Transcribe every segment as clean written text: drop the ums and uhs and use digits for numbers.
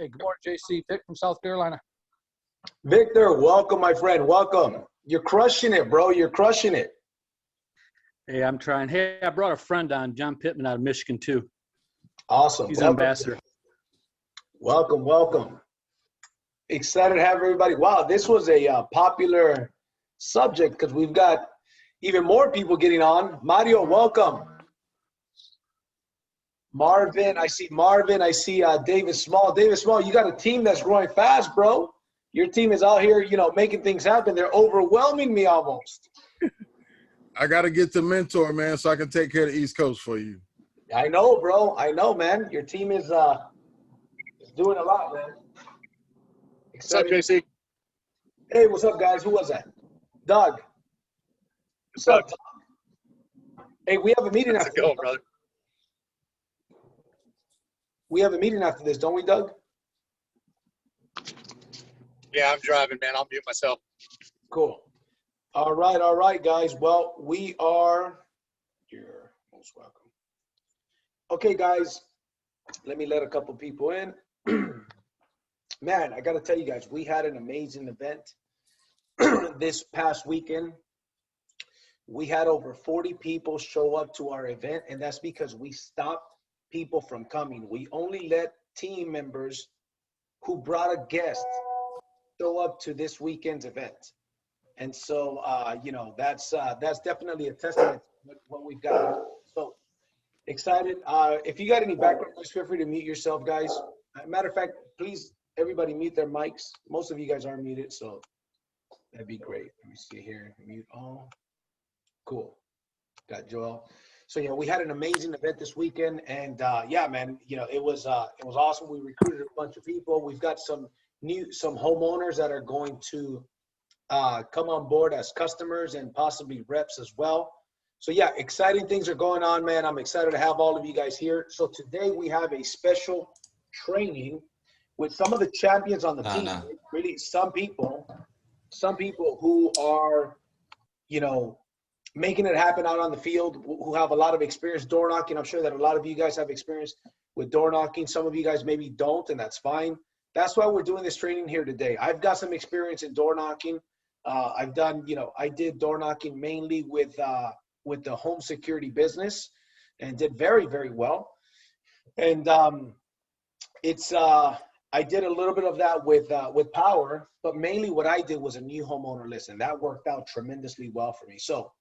Hey, good morning, JC. Vic from South Carolina. Victor, welcome, my friend. Welcome. You're crushing it, bro. You're crushing it. Hey, I'm trying. Hey, I brought a friend on, John Pittman out of Michigan, too. Awesome. He's an ambassador. Welcome, welcome. Excited to have everybody. Wow, this was a popular subject because we've got even more people getting on. Mario, welcome. Marvin, I see Marvin. I see David Small. David Small, you got a team that's growing fast, bro. Your team is out here, you know, making things happen. They're overwhelming me almost. I got to get the mentor, man, so I can take care of the East Coast for you. I know, bro. I know, man. Your team is doing a lot, man. Excited. What's up, JC? Hey, what's up, guys? Who was that? Doug. What's up, Doug? Hey, we have a meeting How's after it going, this. brother? We have a meeting after this, don't we, Doug? Yeah, I'm driving, man. I'll mute myself. Cool. All right, guys. Well, we are – you're most welcome. Okay, guys, let me let a couple people in. Man, I got to tell you guys, we had an amazing event this past weekend. We had over 40 people show up to our event, and that's because we stopped people from coming. We only let team members who brought a guest show up to this weekend's event. And so, you know, that's definitely a testament to what we've got. So excited. If you got any background noise, feel free to mute yourself, guys. Matter of fact, please, everybody mute their mics. Most of you guys are muted, so that'd be great. Let me see here. Mute all. Cool. Got Joel. So, you know, we had an amazing event this weekend, and yeah, man, you know, it was awesome. We recruited a bunch of people. We've got some homeowners that are going to come on board as customers and possibly reps as well. So yeah, exciting things are going on, man. I'm excited to have all of you guys here. So today we have a special training with some of the champions on the team. Really, some people who are, you know, making it happen out on the field, who have a lot of experience door knocking. I'm sure that a lot of you guys have experience with door knocking. Some of you guys maybe don't, and that's fine. That's why we're doing this training here today. I've got some experience in door knocking. I've done, you know, I did door knocking mainly with the home security business and did very, very well. And I did a little bit of that with Powur, but mainly what I did was a new homeowner list, and that worked out tremendously well for me. So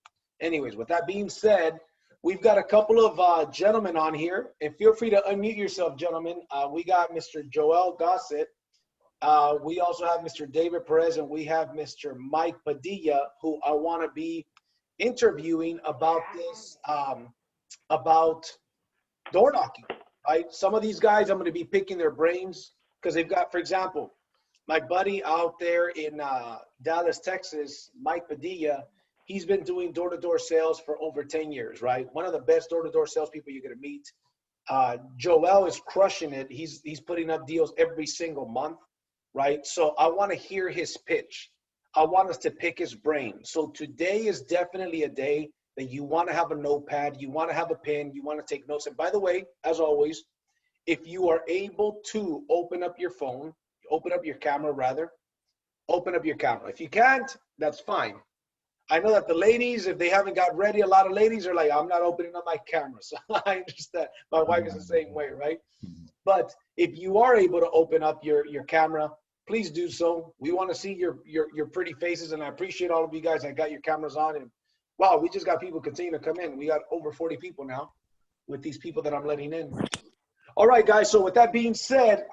anyways, with that being said, we've got a couple of gentlemen on here, and feel free to unmute yourself, gentlemen. We got Mr. Joel Gossett. We also have Mr. David Perez, and we have Mr. Mike Padilla, who I want to be interviewing about this, about door knocking, right? Some of these guys, I'm going to be picking their brains because they've got, for example, my buddy out there in Dallas, Texas, Mike Padilla, he's been doing door-to-door sales for over 10 years, right? One of the best door-to-door salespeople you're going to meet. Joel is crushing it. He's putting up deals every single month, right? So I want to hear his pitch. I want us to pick his brain. So today is definitely a day that you want to have a notepad, you want to have a pen, you want to take notes. And by the way, as always, if you are able to open up your phone, open up your camera rather, open up your camera. If you can't, that's fine. I know that the ladies, if they haven't got ready, a lot of ladies are like, I'm not opening up my camera. So I understand. My wife is the same way, right? But if you are able to open up your camera, please do so. We want to see your pretty faces, and I appreciate all of you guys that got your cameras on. And wow, we just got people continue to come in. We got over 40 people now with these people that I'm letting in. All right, guys. So with that being said,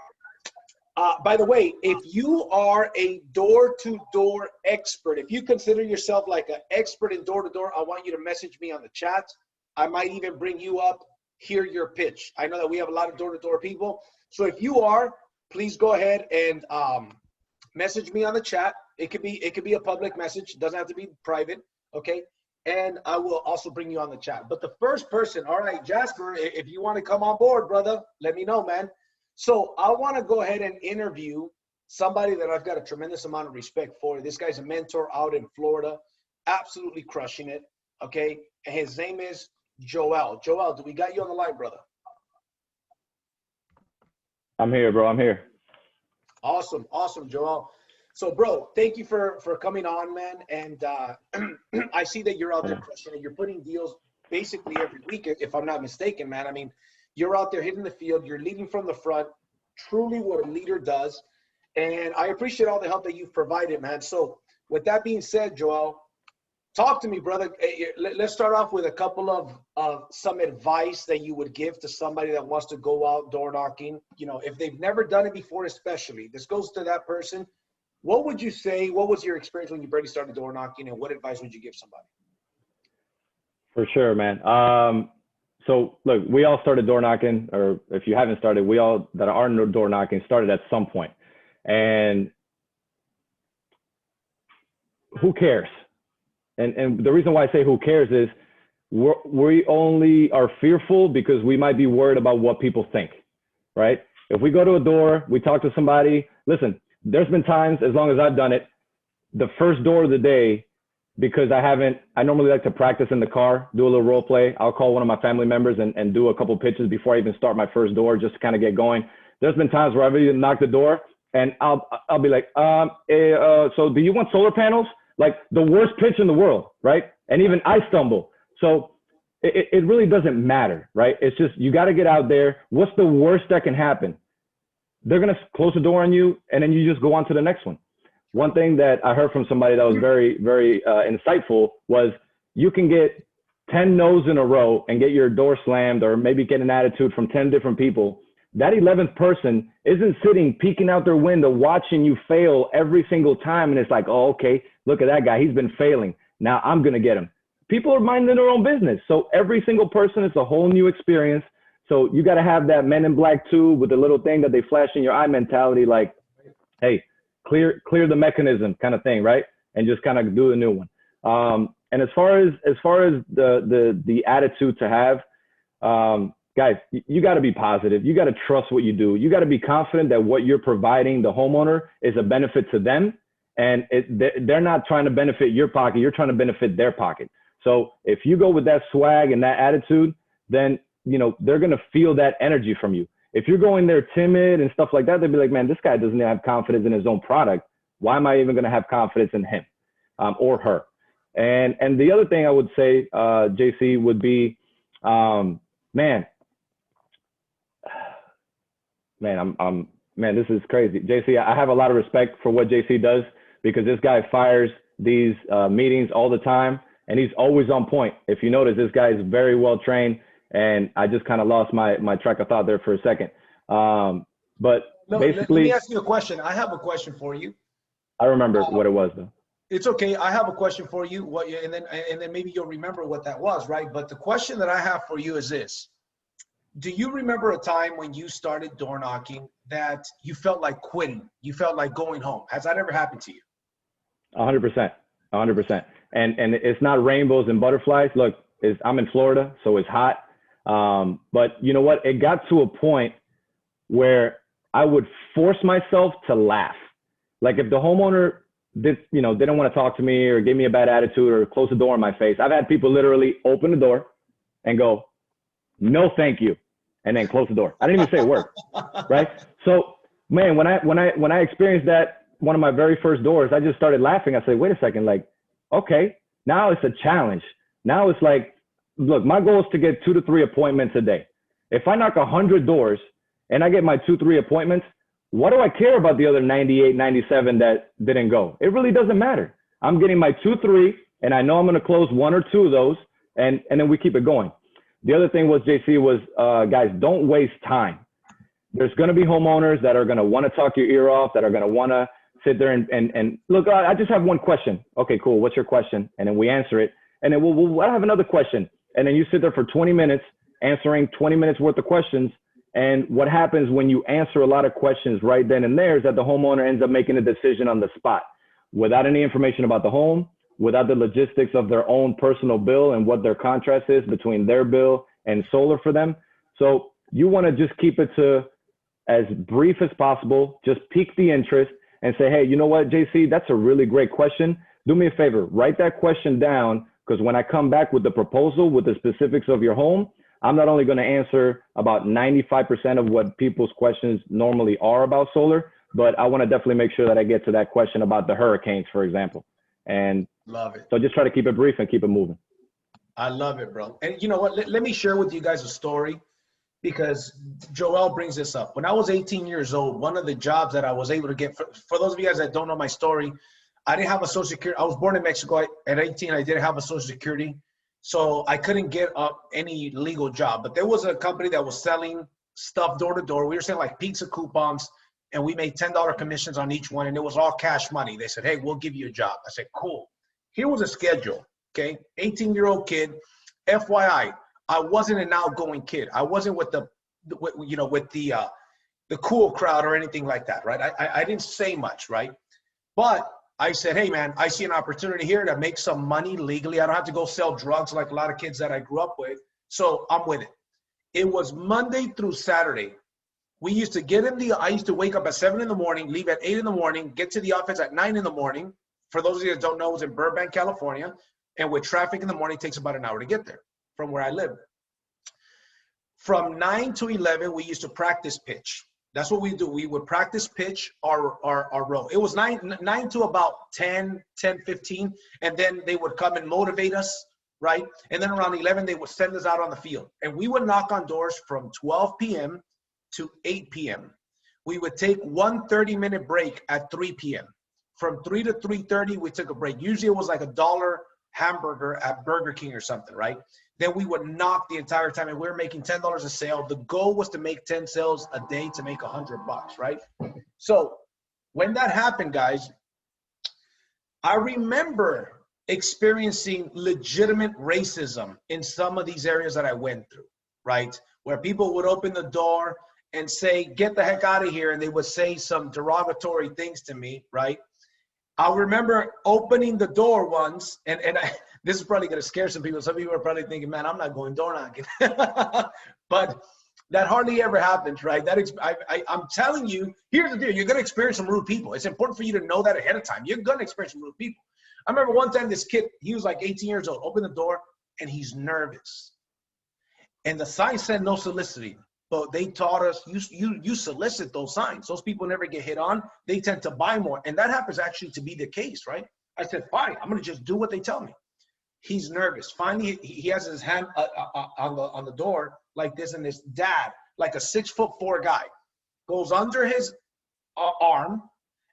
by the way, if you are a door-to-door expert, if you consider yourself like an expert in door-to-door, I want you to message me on the chat. I might even bring you up, hear your pitch. I know that we have a lot of door-to-door people. So if you are, please go ahead and message me on the chat. It could be a public message. It doesn't have to be private, okay? And I will also bring you on the chat. But the first person, all right, Jasper, if you want to come on board, brother, let me know, man. So I want to go ahead and interview somebody that I've got a tremendous amount of respect for. This guy's a mentor out in Florida, absolutely crushing it, okay? And his name is Joel. Joel, do we got you on the line, brother? I'm here, bro. I'm here. Awesome. Awesome, Joel. So, bro, thank you for coming on, man. And I see that you're out there crushing it. You're putting deals basically every week, if I'm not mistaken, man. I mean, you're out there hitting the field. You're leading from the front, truly what a leader does. And I appreciate all the help that you've provided, man. So with that being said, Joel, talk to me, brother. Let's start off with a couple of some advice that you would give to somebody that wants to go out door knocking. You know, if they've never done it before, especially, this goes to that person. What would you say? What was your experience when you barely started door knocking, and what advice would you give somebody? For sure, man. So look, we all started door knocking, or if you haven't started, we all that are door knocking started at some point. And who cares? And the reason why I say who cares is we only are fearful because we might be worried about what people think, right? If we go to a door, we talk to somebody, listen, there's been times, as long as I've done it, the first door of the day, because I normally like to practice in the car, do a little role play. I'll call one of my family members and do a couple pitches before I even start my first door, just to kind of get going. There's been times where I've even knocked the door and I'll be like, so do you want solar panels? Like the worst pitch in the world, right? And even I stumble. So it really doesn't matter, right? It's just, you got to get out there. What's the worst that can happen? They're going to close the door on you, and then you just go on to the next one. One thing that I heard from somebody that was very, very insightful was you can get 10 no's in a row and get your door slammed, or maybe get an attitude from 10 different people. That 11th person isn't sitting, peeking out their window, watching you fail every single time. And it's like, oh, okay, look at that guy. He's been failing. Now I'm going to get him. People are minding their own business. So every single person is a whole new experience. So you got to have that Men in Black 2 with the little thing that they flash in your eye mentality, like, hey, clear the mechanism kind of thing, right? And just kind of do a new one. And as far as the attitude to have, guys, you got to be positive. You got to trust what you do. You got to be confident that what you're providing the homeowner is a benefit to them. And they're not trying to benefit your pocket. You're trying to benefit their pocket. So if you go with that swag and that attitude, then, you know, they're going to feel that energy from you. If you're going there timid and stuff like that, they'll be like, man, this guy doesn't have confidence in his own product. Why am I even going to have confidence in him or her? And the other thing I would say, JC, would be, man, this is crazy. JC, I have a lot of respect for what JC does, because this guy fires these meetings all the time, and he's always on point. If you notice, this guy is very well trained, and I just kind of lost my track of thought there for a second. But no, basically, let me ask you a question. I have a question for you. I remember what it was, though. It's okay. I have a question for you. And then maybe you'll remember what that was, right? But the question that I have for you is this. Do you remember a time when you started door knocking that you felt like quitting? You felt like going home? Has that ever happened to you? 100%. 100%. And it's not rainbows and butterflies. Look, I'm in Florida, so it's hot. But you know what? It got to a point where I would force myself to laugh. Like if the homeowner didn't want to talk to me or gave me a bad attitude or close the door in my face, I've had people literally open the door and go, no, thank you, and then close the door. I didn't even say a word, right? So, man, when I experienced that, one of my very first doors, I just started laughing. I said, wait a second, like, okay, now it's a challenge. Now it's like, look, my goal is to get 2 to 3 appointments a day. If I knock 100 doors and I get my 2, 3 appointments, what do I care about the other 98, 97 that didn't go? It really doesn't matter. I'm getting my 2, 3, and I know I'm going to close 1 or 2 of those, and then we keep it going. The other thing was, JC, was guys, don't waste time. There's going to be homeowners that are going to want to talk your ear off, that are going to want to sit there and look, I just have one question. Okay, cool. What's your question? And then we answer it. And then we'll have another question. And then you sit there for 20 minutes answering 20 minutes worth of questions. And what happens when you answer a lot of questions right then and there is that the homeowner ends up making a decision on the spot without any information about the home, without the logistics of their own personal bill and what their contrast is between their bill and solar for them. So you want to just keep it to as brief as possible, just pique the interest and say, hey, you know what, JC, that's a really great question. Do me a favor, write that question down, because when I come back with the proposal, with the specifics of your home, I'm not only going to answer about 95% of what people's questions normally are about solar, but I want to definitely make sure that I get to that question about the hurricanes, for example. And Love it. so just try to keep it brief and keep it moving. I love it, bro. And you know what? Let me share with you guys a story, because Joel brings this up. When I was 18 years old, one of the jobs that I was able to get, for those of you guys that don't know my story, I didn't have a Social Security. I was born in Mexico. At 18, I didn't have a Social Security. So I couldn't get any legal job. But there was a company that was selling stuff door to door. We were selling like pizza coupons, and we made $10 commissions on each one, and it was all cash money. They said, hey, we'll give you a job. I said, cool. Here was a schedule, okay? 18-year-old kid. FYI, I wasn't an outgoing kid. I wasn't with the cool crowd or anything like that, right? I didn't say much, right? But I said, hey, man, I see an opportunity here to make some money legally. I don't have to go sell drugs like a lot of kids that I grew up with. So I'm with it. It was Monday through Saturday. We used to get I used to wake up at 7 in the morning, leave at 8 in the morning, get to the office at 9 in the morning. For those of you that don't know, it was in Burbank, California. And with traffic in the morning, it takes about an hour to get there from where I live. From 9 to 11, we used to practice pitch. That's what we do. We would practice pitch our role. It was 9 to about 10:15, and then they would come and motivate us, right? And then around 11, they would send us out on the field. And we would knock on doors from 12 p.m. to 8 p.m. We would take one 30-minute break at 3 p.m. From 3 to 3:30, we took a break. Usually it was like $1 hamburger at Burger King or something, right? Then we would knock the entire time, and we were making $10 a sale. The goal was to make 10 sales a day to make $100, right? So when that happened, guys, I remember experiencing legitimate racism in some of these areas that I went through, right? Where people would open the door and say, get the heck out of here, and they would say some derogatory things to me, right? I remember opening the door once, and this is probably going to scare some people. Some people are probably thinking, man, I'm not going door knocking. But that hardly ever happens, right? I'm telling you, here's the deal. You're going to experience some rude people. It's important for you to know that ahead of time. You're going to experience some rude people. I remember one time this kid, he was like 18 years old, opened the door, and he's nervous. And the sign said no soliciting. But they taught us, you solicit those signs. Those people never get hit on. They tend to buy more. And that happens actually to be the case, right? I said, fine, I'm going to just do what they tell me. He's nervous. Finally, he has his hand on the door like this, and his dad, like a 6'4" guy, goes under his arm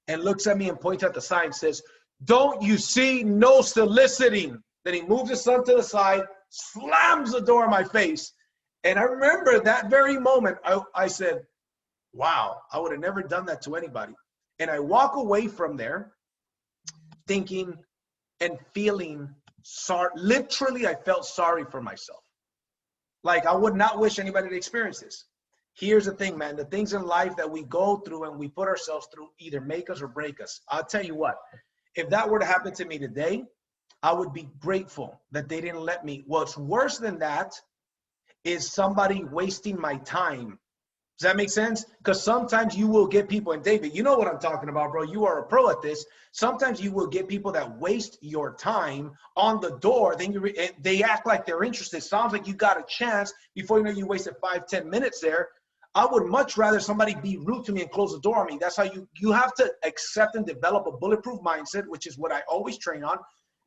and looks at me and points at the sign and says, don't you see, no soliciting? Then he moves his son to the side, slams the door in my face. And I remember that very moment, I said, wow, I would have never done that to anybody. And I walk away from there thinking and feeling sorry. Literally, I felt sorry for myself. Like, I would not wish anybody to experience this. Here's the thing, man. The things in life that we go through and we put ourselves through either make us or break us. I'll tell you what, if that were to happen to me today, I would be grateful that they didn't let me. What's worse than that is somebody wasting my time. Does that make sense? Because sometimes you will get people, and David, you know what I'm talking about, bro. You are a pro at this. Sometimes you will get people that waste your time on the door. Then they act like they're interested. Sounds like you got a chance. Before you know, you wasted 5-10 minutes there. I would much rather somebody be rude to me and close the door on me. That's how you have to accept and develop a bulletproof mindset, which is what I always train on,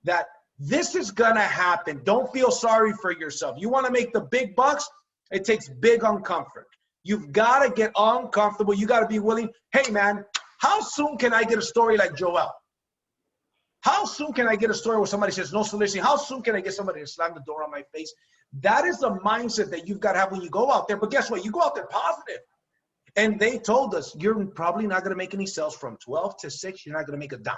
that this is going to happen. Don't feel sorry for yourself. You want to make the big bucks? It takes big uncomfort. You've got to get uncomfortable. You got to be willing. Hey, man, how soon can I get a story like Joel? How soon can I get a story where somebody says no soliciting? How soon can I get somebody to slam the door on my face? That is the mindset that you've got to have when you go out there. But guess what? You go out there positive. And they told us, you're probably not going to make any sales from 12 to 6. You're not going to make a dime.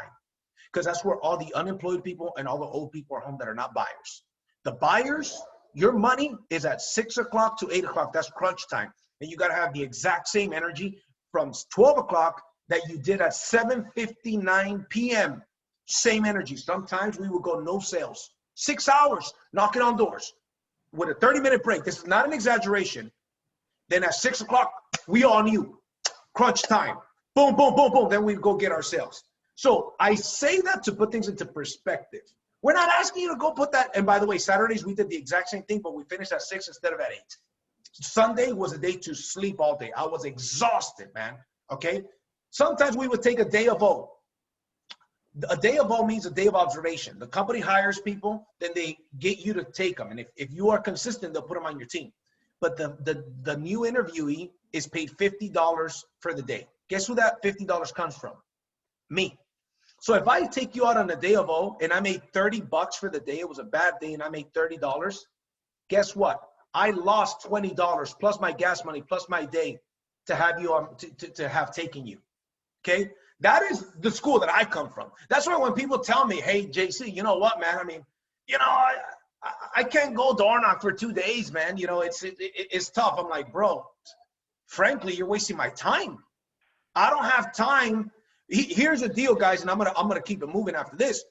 Because that's where all the unemployed people and all the old people are home that are not buyers. The buyers, your money is at 6 o'clock to 8 o'clock. That's crunch time. And you got to have the exact same energy from 12 o'clock that you did at 7:59 p.m. Same energy. Sometimes we would go no sales. 6 hours knocking on doors with a 30-minute break. This is not an exaggeration. Then at 6 o'clock, we on you. Crunch time. Boom, boom, boom, boom. Then we go get our sales. So I say that to put things into perspective. We're not asking you to go put that. And by the way, Saturdays, we did the exact same thing, but we finished at 6 instead of at 8. Sunday was a day to sleep all day. I was exhausted, man. Okay. Sometimes we would take a day of O. A day of O means a day of observation. The company hires people, then they get you to take them. And if you are consistent, they'll put them on your team. But the new interviewee is paid $50 for the day. Guess who that $50 comes from? Me. So if I take you out on a day of O and I made $30 for the day, it was a bad day and I made $30, guess what? I lost $20 plus my gas money plus my day to have you on to have taken you. Okay? That is the school that I come from. That's why when people tell me, hey, JC, you know what, man? I mean, you know, I can't go door knock for 2 days, man. You know, it's tough. I'm like, bro, frankly, you're wasting my time. I don't have time. Here's the deal, guys, and I'm gonna keep it moving after this.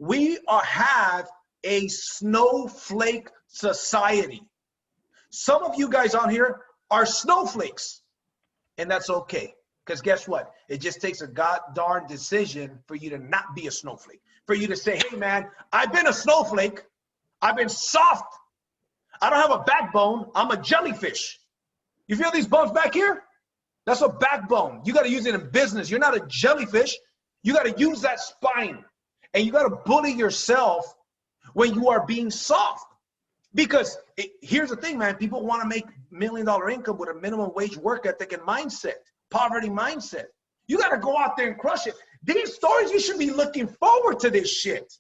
We have a snowflake society. Some of you guys on here are snowflakes, and that's okay. Because guess what? It just takes a god darn decision for you to not be a snowflake. For you to say, hey, man, I've been a snowflake. I've been soft. I don't have a backbone. I'm a jellyfish. You feel these bones back here? That's a backbone. You got to use it in business. You're not a jellyfish. You got to use that spine. And you got to bully yourself when you are being soft. Because here's the thing, man. People want to make $1 million income with a minimum wage work ethic and mindset. Poverty mindset. You got to go out there and crush it. These stories, you should be looking forward to this shit.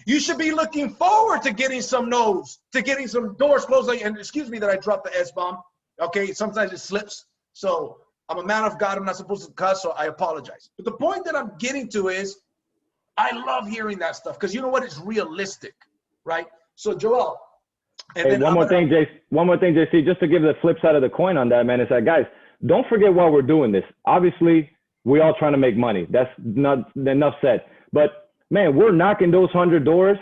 You should be looking forward to getting some no's, to getting some doors closed. And excuse me that I dropped the S-bomb. Okay, sometimes it slips. So I'm a man of God. I'm not supposed to cuss, so I apologize. But the point that I'm getting to is I love hearing that stuff because you know what? It's realistic, right? So Joel. And hey, one more thing, JC, just to give the flip side of the coin on that, man, is that, guys, don't forget why we're doing this. Obviously, we're all trying to make money. That's not enough said. But, man, we're knocking those 100 doors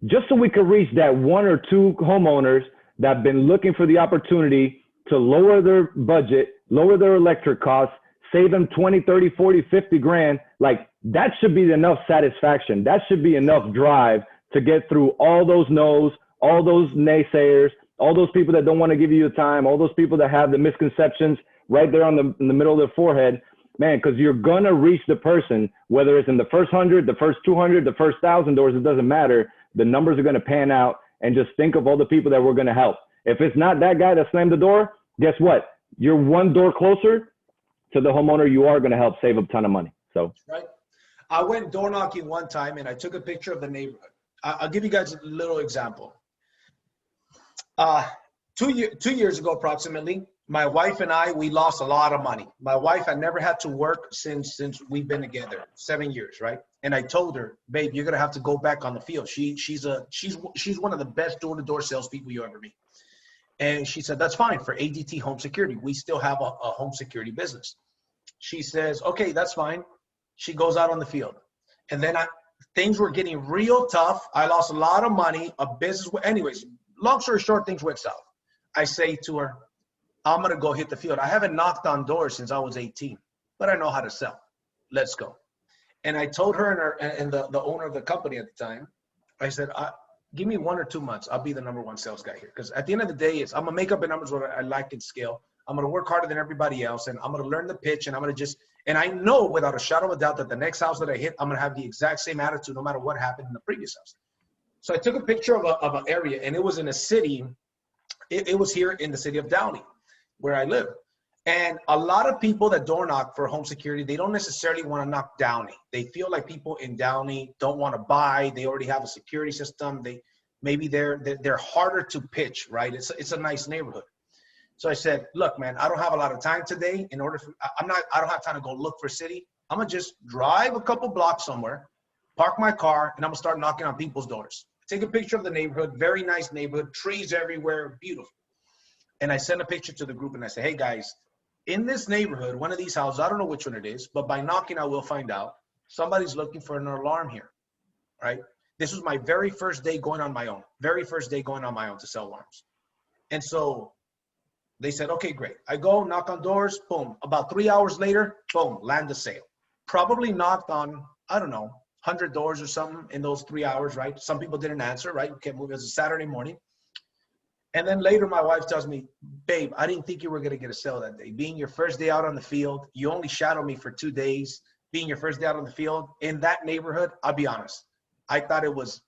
just so we could reach that 1 or 2 homeowners that have been looking for the opportunity to lower their budget, lower their electric costs, save them 20, 30, 40, 50 grand. Like, that should be enough satisfaction. That should be enough drive to get through all those no's, all those naysayers, all those people that don't want to give you the time, all those people that have the misconceptions right there in the middle of their forehead, man, because you're going to reach the person, whether it's in the first 100, the first 200, the first 1,000 doors, it doesn't matter. The numbers are going to pan out, and just think of all the people that we're going to help. If it's not that guy that slammed the door, guess what? You're one door closer to the homeowner you are going to help save a ton of money. So, right. I went door knocking one time, and I took a picture of the neighborhood. I'll give you guys a little example. 2 years ago, approximately, my wife and I, we lost a lot of money. My wife had never had to work since we've been together, 7 years, right? And I told her, babe, you're gonna have to go back on the field. She's one of the best door-to-door salespeople you ever meet. And she said, that's fine for ADT Home Security. We still have a home security business. She says, okay, that's fine. She goes out on the field. And then things were getting real tough. I lost a lot of money, a business. Anyways, long story short, things went south. I say to her, I'm going to go hit the field. I haven't knocked on doors since I was 18, but I know how to sell. Let's go. And I told her and the owner of the company at the time, I said, give me 1 or 2 months. I'll be the #1 sales guy here. Because at the end of the day, I'm going to make up the numbers what I like and scale. I'm going to work harder than everybody else. And I'm going to learn the pitch. And I'm going to and I know without a shadow of a doubt that the next house that I hit, I'm going to have the exact same attitude no matter what happened in the previous house. So I took a picture of an area, and it was in a city. It was here in the city of Downey, where I live. And a lot of people that door knock for home security, they don't necessarily want to knock Downey. They feel like people in Downey don't want to buy. They already have a security system. Maybe they're harder to pitch, right? It's a nice neighborhood. So I said, look, man, I don't have a lot of time today. I don't have time to go look for a city. I'm gonna just drive a couple blocks somewhere, park my car, and I'm gonna start knocking on people's doors. Take a picture of the neighborhood, very nice neighborhood, trees everywhere, beautiful. And I sent a picture to the group and I said, hey guys, in this neighborhood, one of these houses, I don't know which one it is, but by knocking, I will find out. Somebody's looking for an alarm here, right? This was my very first day going on my own, to sell alarms. And so they said, okay, great. I go knock on doors, boom. About 3 hours later, boom, land the sale. Probably knocked on, I don't know, 100 doors or something in those 3 hours, right? Some people didn't answer, right? We kept moving. It was a Saturday morning. And then later my wife tells me, babe, I didn't think you were going to get a sale that day. Being your first day out on the field, you only shadowed me for 2 days. Being your first day out on the field in that neighborhood, I'll be honest, I thought it was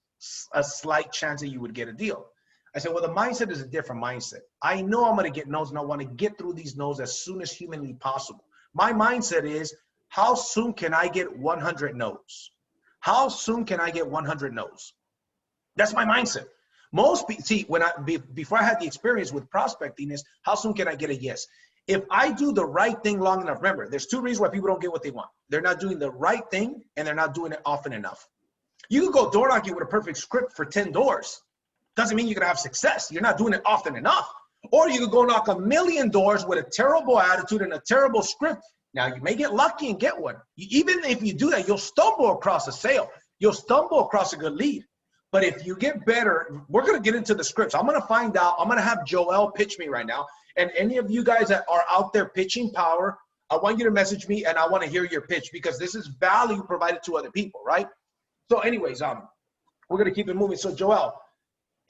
a slight chance that you would get a deal. I said, well, the mindset is a different mindset. I know I'm going to get no's and I want to get through these no's as soon as humanly possible. My mindset is, how soon can I get 100 no's? How soon can I get 100 no's? That's my mindset. Most people, see, before I had the experience with prospecting is, how soon can I get a yes? If I do the right thing long enough, remember, there's 2 reasons why people don't get what they want. They're not doing the right thing and they're not doing it often enough. You could go door knocking with a perfect script for 10 doors. Doesn't mean you're going to have success. You're not doing it often enough. Or you could go knock 1,000,000 doors with a terrible attitude and a terrible script. Now, you may get lucky and get one. Even if you do that, you'll stumble across a sale. You'll stumble across a good lead. But if you get better, we're going to get into the scripts. I'm going to find out. I'm going to have Joel pitch me right now. And any of you guys that are out there pitching Powur, I want you to message me and I want to hear your pitch, because this is value provided to other people, right? So anyways, we're going to keep it moving. So Joel,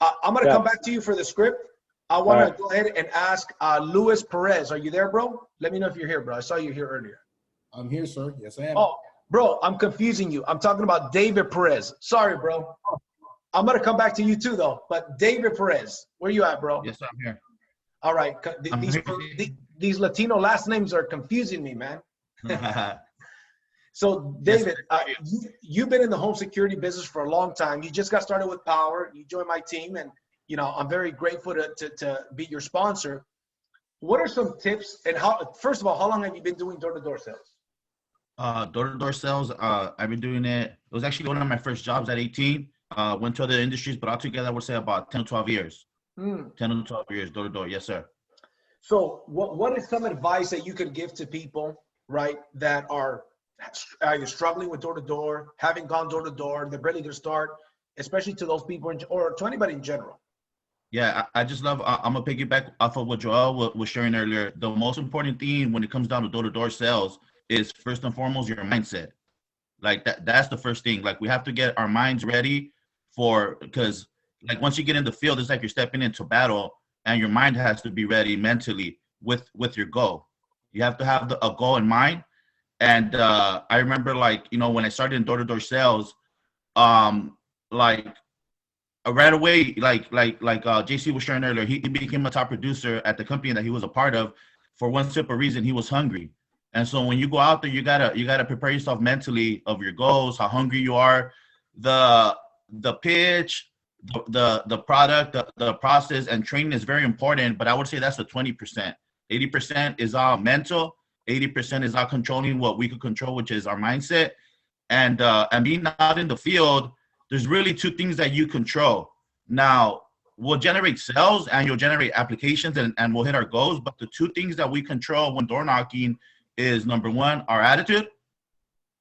I'm going to come back to you for the script. I want to go ahead and ask Luis Perez. Are you there, bro? Let me know if you're here, bro. I saw you here earlier. I'm here, sir. Yes, I am. Oh, bro, I'm confusing you. I'm talking about David Perez. Sorry, bro. I'm going to come back to you too, though. But David Perez, where you at, bro? Yes, I'm here. All right. These Latino last names are confusing me, man. So, David, you've been in the home security business for a long time. You just got started with Powur. You joined my team, and you know I'm very grateful to be your sponsor. What are some tips, and first of all, how long have you been doing door-to-door sales? Door-to-door sales, I've been doing it. It was actually one of my first jobs at 18. Went to other industries, but altogether I would say about 10 to 12 years. 10 to 12 years door-to-door. Yes, sir. So what is some advice that you could give to people, right, that are either struggling with door-to-door, haven't gone door-to-door, they're ready to start, especially to those people or to anybody in general? Yeah, I just love, I'm going to piggyback off of what Joel was sharing earlier. The most important thing when it comes down to door-to-door sales is first and foremost your mindset. Like that's the first thing. Like we have to get our minds ready because like once you get in the field, it's like you're stepping into battle and your mind has to be ready mentally with your goal. You have to have a goal in mind. And I remember like, you know, when I started in door-to-door sales, like right away, like JC was sharing earlier, he became a top producer at the company that he was a part of for one simple reason: he was hungry. And so when you go out there, you gotta prepare yourself mentally of your goals, how hungry you are, the pitch, the product, the process, and training is very important. But I would say that's the 20%. 80% is all mental. 80% is all controlling what we could control, which is our mindset. And being out in the field, there's really 2 things that you control. Now, we'll generate sales and you'll generate applications and we'll hit our goals. But the 2 things that we control when door knocking is, number 1, our attitude.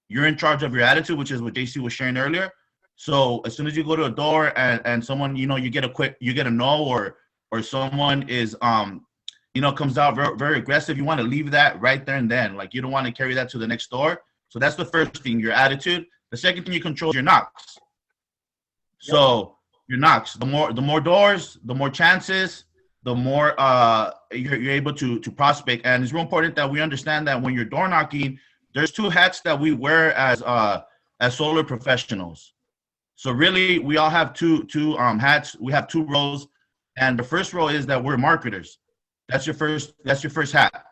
You're in charge of your attitude, which is what JC was sharing earlier. So as soon as you go to a door and someone, you know, you get a no, or someone is, you know, comes out very, very aggressive, you want to leave that right there and then. Like you don't want to carry that to the next door. So that's the first thing, your attitude. The second thing you control is your knocks. So your knocks, the more doors, the more chances, the more you're able to prospect. And it's real important that we understand that when you're door knocking, there's 2 hats that we wear as solar professionals. So really, we all have two hats. We have 2 roles, and the first role is that we're marketers. That's your first hat.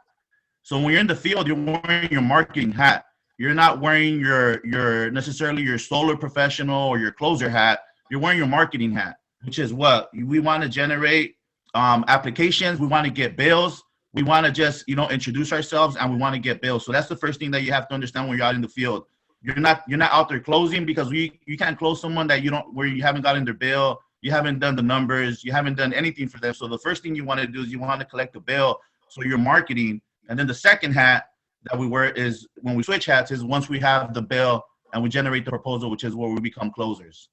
So when you're in the field, you're wearing your marketing hat. You're not wearing your necessarily your solar professional or your closer hat. You're wearing your marketing hat, which is what we want to generate applications. We want to get bills. We want to just, you know, introduce ourselves, and we want to get bills. So that's the first thing that you have to understand when you're out in the field. You're not out there closing, because you can't close someone that where you haven't gotten their bill, you haven't done the numbers, you haven't done anything for them. So the first thing you want to do is you want to collect the bill. So you're marketing. And then the second hat that we wear is, when we switch hats, is once we have the bill and we generate the proposal, which is where we become closers.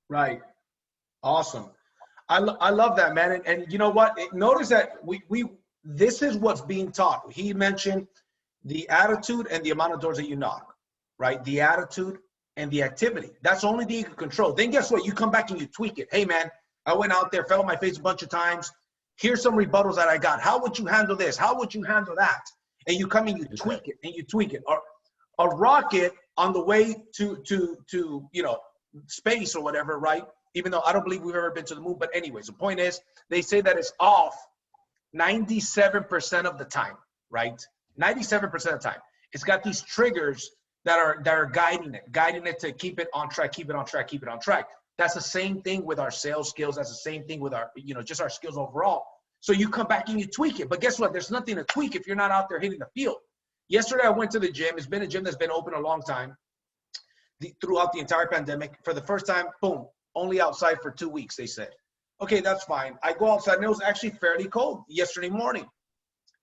Right. Awesome. I love that, man. And you know what? Notice that this is what's being taught. He mentioned the attitude and the amount of doors that you knock, right? The attitude and the activity. That's the only thing you can control. Then guess what? You come back and you tweak it. Hey, man, I went out there, fell on my face a bunch of times. Here's some rebuttals that I got. How would you handle this? How would you handle that? And you come and you tweak it and you tweak it. Or a rocket on the way to you know, space or whatever, right? Even though I don't believe we've ever been to the moon, but anyways, the point is they say that it's off 97% of the time, right? 97% of the time. It's got these triggers that are guiding it to keep it on track, keep it on track, keep it on track. That's the same thing with our sales skills. That's the same thing with our, you know, just our skills overall. So you come back and you tweak it. But guess what? There's nothing to tweak if you're not out there hitting the field. Yesterday, I went to the gym. It's been a gym that's been open a long time throughout the entire pandemic. For the first time, boom, only outside for 2 weeks, they said. Okay, that's fine. I go outside, and it was actually fairly cold yesterday morning.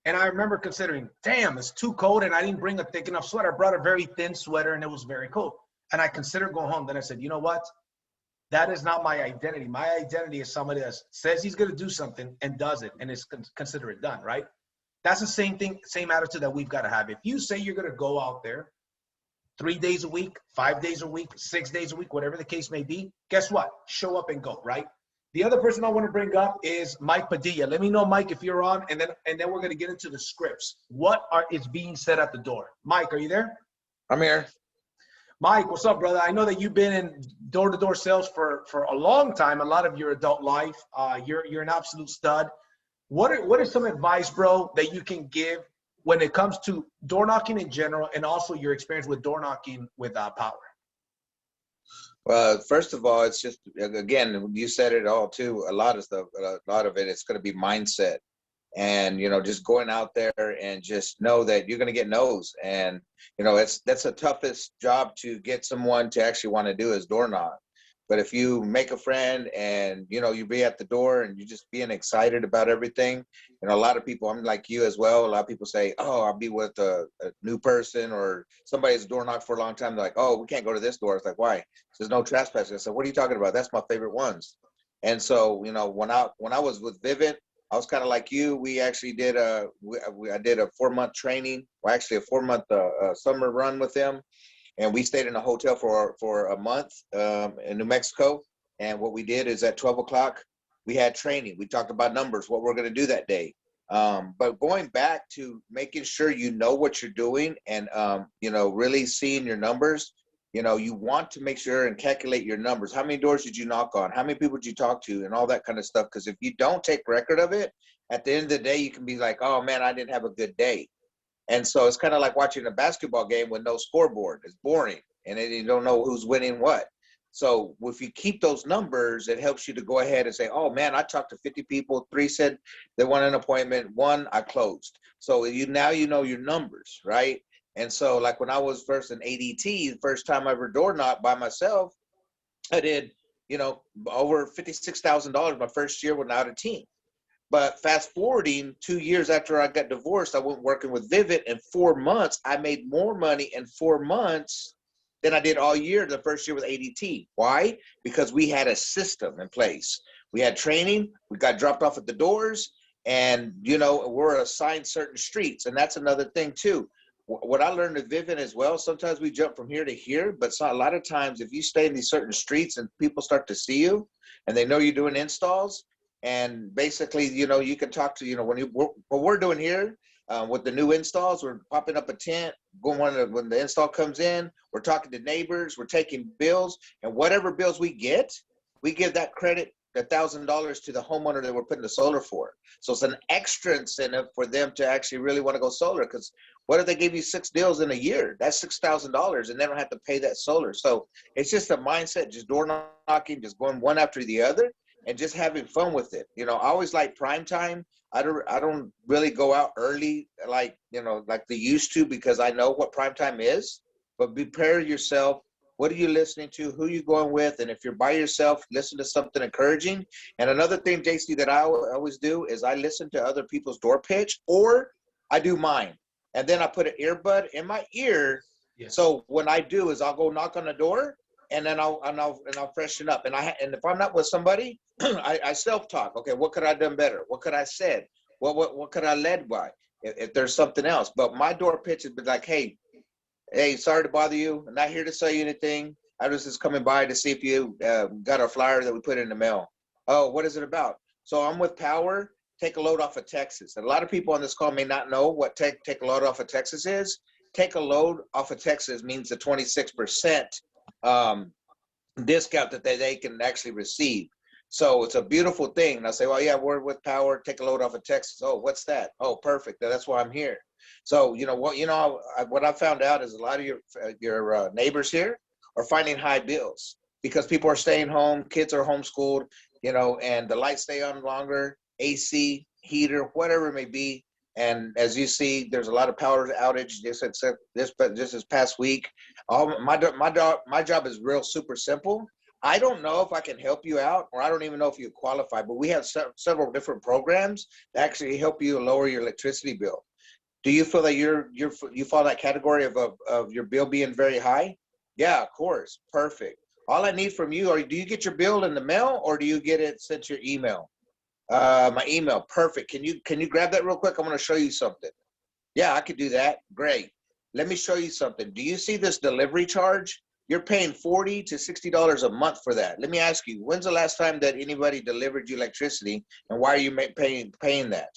And I remember considering, damn, it's too cold, and I didn't bring a thick enough sweater. I brought a very thin sweater, and it was very cold. And I considered going home. Then I said, you know what? That is not my identity. My identity is somebody that says he's going to do something and does it, and is consider it done, right? That's the same thing, same attitude that we've got to have. If you say you're going to go out there 3 days a week, 5 days a week, 6 days a week, whatever the case may be, guess what? Show up and go, right? The other person I want to bring up is Mike Padilla. Let me know, Mike, if you're on, and then we're going to get into the scripts. What is being said at the door? Mike, are you there? I'm here. Mike, what's up, brother? I know that you've been in door-to-door sales for a long time, a lot of your adult life. You're an absolute stud. What is some advice, bro, that you can give when it comes to door knocking in general, and also your experience with door knocking with Powur? Well, first of all, it's just, again, you said it all too. A lot of stuff, a lot of it, it's going to be mindset. And, you know, just going out there and just know that you're going to get no's. And, you know, that's the toughest job to get someone to actually want to do is door knock. But if you make a friend and, you know, you be at the door and you're just being excited about everything, you know, a lot of people, I'm like you as well. A lot of people say, oh, I'll be with a new person, or somebody's door knocked for a long time. They're like, oh, we can't go to this door. It's like, why? There's no trespassing. I said, what are you talking about? That's my favorite ones. And so, you know, when I was with Vivint, I was kind of like you. We actually did I did a 4-month training, or actually a 4-month summer run with them. And we stayed in a hotel for a month in New Mexico. And what we did is at 12 o'clock, we had training. We talked about numbers, what we're going to do that day. But going back to making sure you know what you're doing and, you know, really seeing your numbers, you know, you want to make sure and calculate your numbers. How many doors did you knock on? How many people did you talk to? And all that kind of stuff. Because if you don't take record of it, at the end of the day, you can be like, oh, man, I didn't have a good day. And so it's kind of like watching a basketball game with no scoreboard. It's boring, and then you don't know who's winning what. So if you keep those numbers, it helps you to go ahead and say, oh, man, I talked to 50 people. 3 said they want an appointment. 1, I closed. So now you know your numbers, right? And so like when I was first in ADT, the first time I ever door knocked by myself, I did, you know, over $56,000 my first year without a team. But fast forwarding 2 years after I got divorced, I went working with Vivint. In 4 months, I made more money in 4 months than I did all year the first year with ADT. Why? Because we had a system in place. We had training. We got dropped off at the doors, and, you know, we're assigned certain streets. And that's another thing too. What I learned at Vivint as well, sometimes we jump from here to here, but a lot of times if you stay in these certain streets and people start to see you and they know you're doing installs, and basically, you know, you can talk to, you know, what we're doing here with the new installs, we're popping up a tent, when the install comes in, we're talking to neighbors, we're taking bills, and whatever bills we give that credit, $1,000 to the homeowner that we're putting the solar for. So it's an extra incentive for them to actually really want to go solar, because what if they give you 6 deals in a year? That's $6,000, and they don't have to pay that solar. So it's just a mindset, just door knocking, just going one after the other, and just having fun with it. You know, I always like prime time. I don't really go out early like, you know, like they used to, because I know what prime time is. But prepare yourself. What are you listening to? Who are you going with? And if you're by yourself, listen to something encouraging. And another thing, JC, that I always do is I listen to other people's door pitch, or I do mine. And then I put an earbud in my ear. Yes. So when I do is I'll go knock on the door, and then I'll freshen up. And if I'm not with somebody, I self-talk. Okay, what could I have done better? What could I said? What could I led by? If there's something else. But my door pitch has been like, hey, sorry to bother you. I'm not here to sell you anything. I was just coming by to see if you got a flyer that we put in the mail. Oh, what is it about? So I'm with Powur, take a load off of Texas. And a lot of people on this call may not know what take a load off of Texas is. Take a load off of Texas means the 26% discount that they can actually receive. So it's a beautiful thing. And I say, well, yeah, we're with Powur, take a load off of Texas. Oh, what's that? Oh, perfect. That's why I'm here. So, what I found out is a lot of your neighbors here are finding high bills because people are staying home, kids are homeschooled, and the lights stay on longer, AC, heater, whatever it may be. And as you see, there's a lot of power outage just this past week. My job is real super simple. I don't know if I can help you out, or I don't even know if you qualify, but we have several different programs that actually help you lower your electricity bill. Do you feel that you fall that category of your bill being very high? Yeah, of course. Perfect. All I need from you, or do you get your bill in the mail, or do you get it sent to your email? My email. Perfect. Can you grab that real quick? I'm going to show you something. Yeah, I could do that. Great. Let me show you something. Do you see this delivery charge? You're paying $40 to $60 a month for that. Let me ask you, when's the last time that anybody delivered you electricity, and why are you paying that?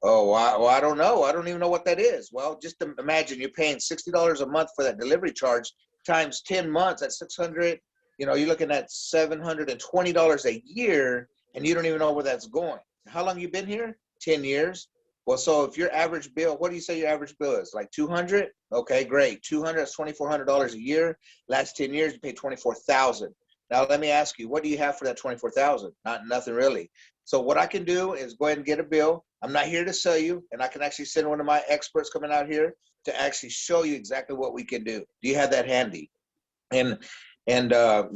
Oh, I don't know. I don't even know what that is. Well, just imagine you're paying $60 a month for that delivery charge times 10 months at $600. You're looking at $720 a year, and you don't even know where that's going. How long you been here? 10 years. Well, so if your average bill, what do you say your average bill is? Like 200? Okay, great. 200 is $2,400 a year. Last 10 years, you pay $24,000. Now, let me ask you, what do you have for that $24,000? Nothing really. So what I can do is go ahead and get a bill. I'm not here to sell you, and I can actually send one of my experts coming out here to actually show you exactly what we can do. Do you have that handy? And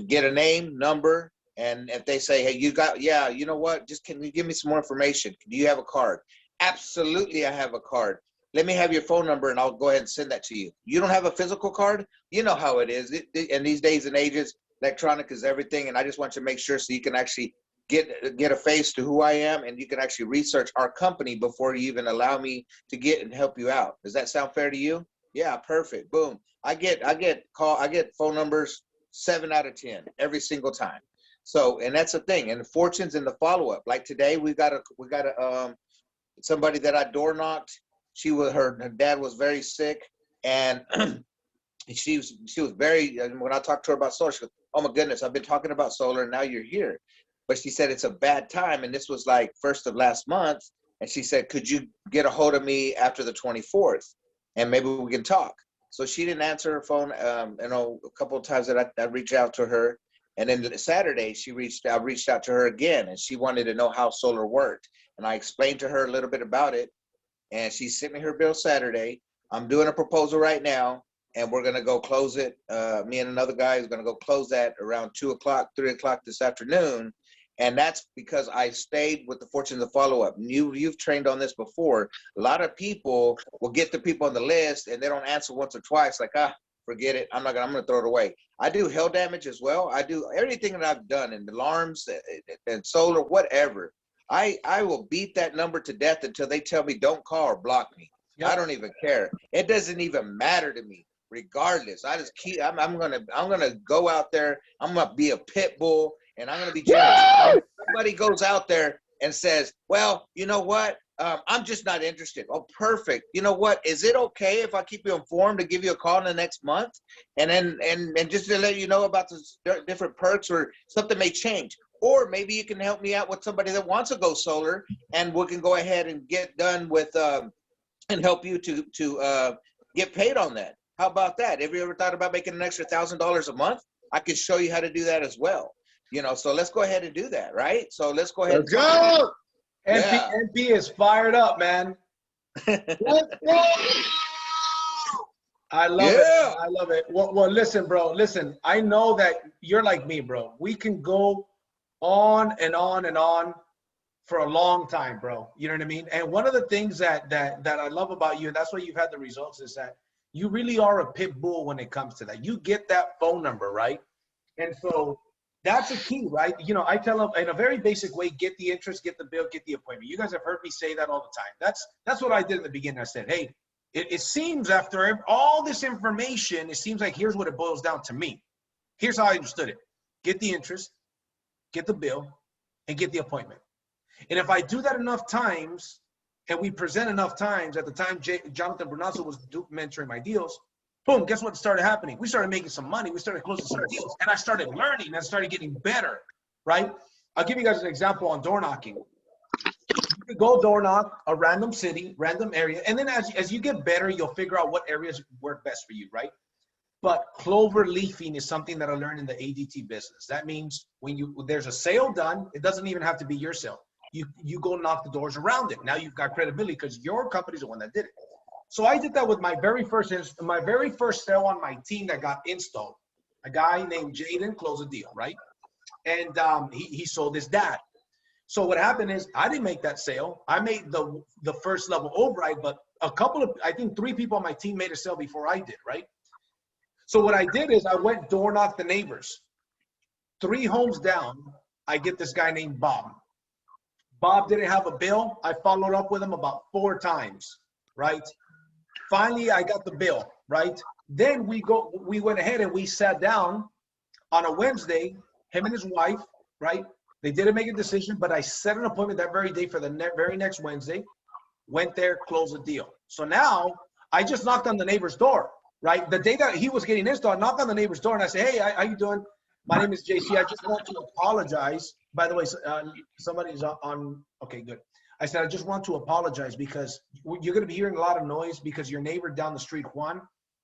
get a name, number, and if they say, hey, you know what? Just can you give me some more information? Do you have a card? Absolutely, I have a card. Let me have your phone number, and I'll go ahead and send that to you. You don't have a physical card? You know how it is. In these days and ages, electronic is everything, and I just want you to make sure so you can actually get a face to who I am, and you can actually research our company before you even allow me to get and help you out. Does that sound fair to you? Yeah, perfect. Boom. I get phone numbers 7 out of 10 every single time. So, and that's the thing. And fortunes in the follow-up. Like today, we got somebody that I door knocked. Her dad was very sick, and she was very, when I talked to her about solar, she goes, oh my goodness, I've been talking about solar, and now you're here. But she said it's a bad time, and this was like first of last month, and she said, could you get a hold of me after the 24th, and maybe we can talk. So she didn't answer her phone. A couple of times that I reached out to her, and then Saturday I reached out to her again, and she wanted to know how solar worked, and I explained to her a little bit about it, and she sent me her bill Saturday. I'm doing a proposal right now, and we're gonna go close it. Me and another guy is gonna go close that around 2 o'clock, 3 o'clock this afternoon. And that's because I stayed with the fortune of the follow-up. You've trained on this before. A lot of people will get the people on the list, and they don't answer once or twice. Like, forget it. I'm gonna throw it away. I do hail damage as well. I do everything that I've done, and alarms and solar, whatever. I will beat that number to death until they tell me don't call or block me. Yep. I don't even care. It doesn't even matter to me. Regardless, I just keep. I'm gonna go out there. I'm gonna be a pit bull. And I'm going to be generous. If somebody goes out there and says, well, you know what? I'm just not interested. Oh, perfect. You know what? Is it okay if I keep you informed to give you a call in the next month? And then and just to let you know about the different perks, or something may change. Or maybe you can help me out with somebody that wants to go solar, and we can go ahead and get done with and help you to get paid on that. How about that? Have you ever thought about making an extra $1,000 a month? I can show you how to do that as well. So let's go ahead and do that, right? So let's go ahead. Let's go. NP is fired up, man. Let's go. I love it. I love it. Well, listen, bro. Listen, I know that you're like me, bro. We can go on and on and on for a long time, bro. You know what I mean? And one of the things that I love about you, and that's why you've had the results, is that you really are a pit bull when it comes to that. You get that phone number, right? And so that's a key, right? I tell them in a very basic way, get the interest, get the bill, get the appointment. You guys have heard me say that all the time. That's what I did in the beginning. I said, hey, it seems after all this information, it seems like here's what it boils down to me. Here's how I understood it. Get the interest, get the bill, and get the appointment. And if I do that enough times, and we present enough times, at the time Jonathan Brunazo was mentoring my deals, boom, guess what started happening? We started making some money. We started closing some deals. And I started learning and I started getting better, right? I'll give you guys an example on door knocking. You could go door knock a random city, random area. And then as you get better, you'll figure out what areas work best for you, right? But Clover Leafing is something that I learned in the ADT business. That means when there's a sale done, it doesn't even have to be your sale. You go knock the doors around it. Now you've got credibility because your company's the one that did it. So I did that with my very first sale on my team that got installed. A guy named Jaden closed a deal, right? And he sold his dad. So what happened is I didn't make that sale. I made the first level override, but I think 3 people on my team made a sale before I did, right? So what I did is I went door knocked the neighbors. 3 homes down, I get this guy named Bob. Bob didn't have a bill. I followed up with him about 4 times, right? Finally, I got the bill, right? Then we went ahead and we sat down on a Wednesday, him and his wife, right? They didn't make a decision, but I set an appointment that very day for the very next Wednesday, went there, closed the deal. So now I just knocked on the neighbor's door, right? The day that he was getting installed, I knocked on the neighbor's door and I said, hey, how you doing? My name is JC. I just want to apologize. By the way, somebody's on, okay, good. I said, I just want to apologize because you're going to be hearing a lot of noise because your neighbor down the street, Juan,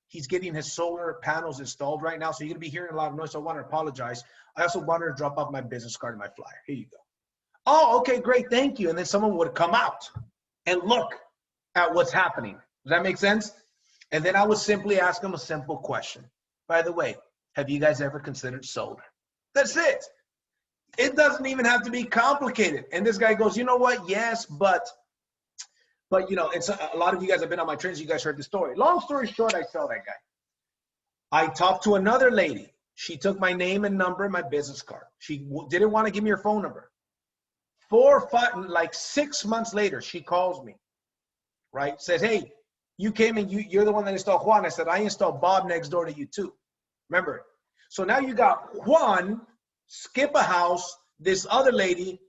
he's getting his solar panels installed right now. So you're going to be hearing a lot of noise. So I want to apologize. I also wanted to drop off my business card and my flyer. Here you go. Oh, okay, great. Thank you. And then someone would come out and look at what's happening. Does that make sense? And then I would simply ask them a simple question. By the way, have you guys ever considered solar? That's it. It doesn't even have to be complicated. And this guy goes, you know what? Yes, but you know, it's a lot of you guys have been on my trains. You guys heard the story. Long story short, I tell that guy. I talked to another lady. She took my name and number and my business card. She didn't want to give me her phone number. 6 months later, she calls me, right? Says, hey, you came and you're the one that installed Juan. I said, I installed Bob next door to you too. Remember? So now you got Juan, skip a house, this other lady,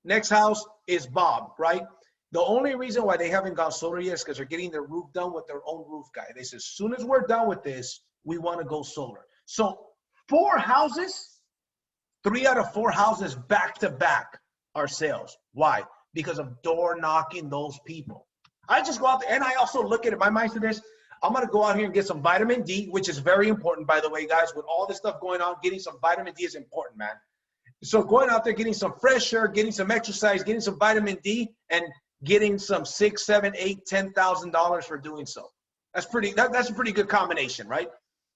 next house is Bob, right? The only reason why they haven't got solar yet is because they're getting their roof done with their own roof guy. They said, as soon as we're done with this, we want to go solar. So 4 houses, 3 out of 4 houses back to back are sales. Why? Because of door knocking those people. I just go out there and I also look at it. My mindset is, I'm going to go out here and get some vitamin D, which is very important, by the way, guys. With all this stuff going on, getting some vitamin D is important, man. So going out there, getting some fresh air, getting some exercise, getting some vitamin D, and getting some $6,000, $7,000, $8,000, $10,000 for doing so. That's a pretty good combination, right?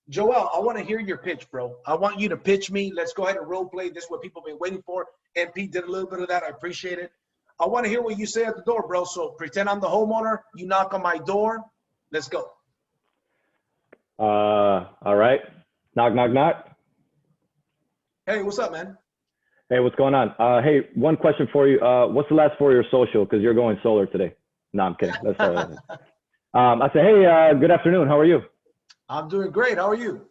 Joel, I want to hear your pitch, bro. I want you to pitch me. Let's go ahead and role play. This is what people have been waiting for. MP did a little bit of that. I appreciate it. I want to hear what you say at the door, bro. So pretend I'm the homeowner. You knock on my door. Let's go. All right. Knock, knock, knock. Hey, what's up, man? Hey, what's going on? Hey, one question for you. What's the last 4 of your social? Because you're going solar today. No, I'm kidding. That's I said, hey, good afternoon. How are you? I'm doing great. How are you?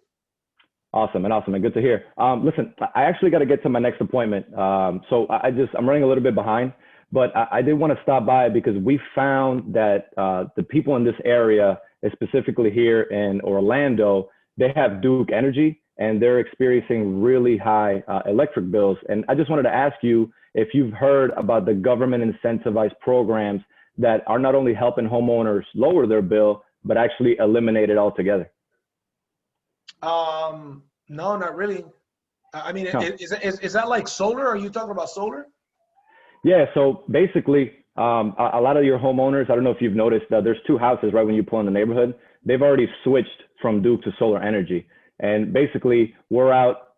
Awesome and good to hear. Listen, I actually got to get to my next appointment. So I'm running a little bit behind, but I did want to stop by because we found that the people in this area, specifically here in Orlando, they have Duke Energy and they're experiencing really high electric bills. And I just wanted to ask you if you've heard about the government incentivized programs that are not only helping homeowners lower their bill, but actually eliminate it altogether. No, not really. I mean, No. Is that like solar? Are you talking about solar? Yeah, so basically, a lot of your homeowners, I don't know if you've noticed that there's 2 houses right when you pull in the neighborhood. They've already switched from Duke to solar energy. And basically, we're out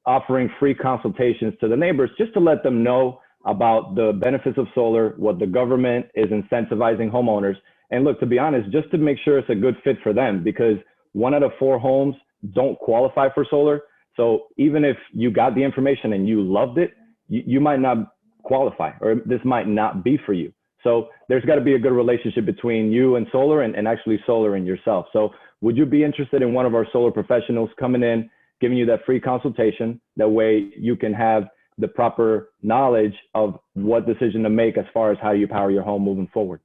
offering free consultations to the neighbors just to let them know about the benefits of solar, what the government is incentivizing homeowners. And look, to be honest, just to make sure it's a good fit for them, because 1 out of 4 homes don't qualify for solar. So even if you got the information and you loved it, you might not qualify, or this might not be for you. So there's got to be a good relationship between you and solar and actually solar and yourself. So would you be interested in one of our solar professionals coming in, giving you that free consultation? That way you can have the proper knowledge of what decision to make as far as how you power your home moving forward.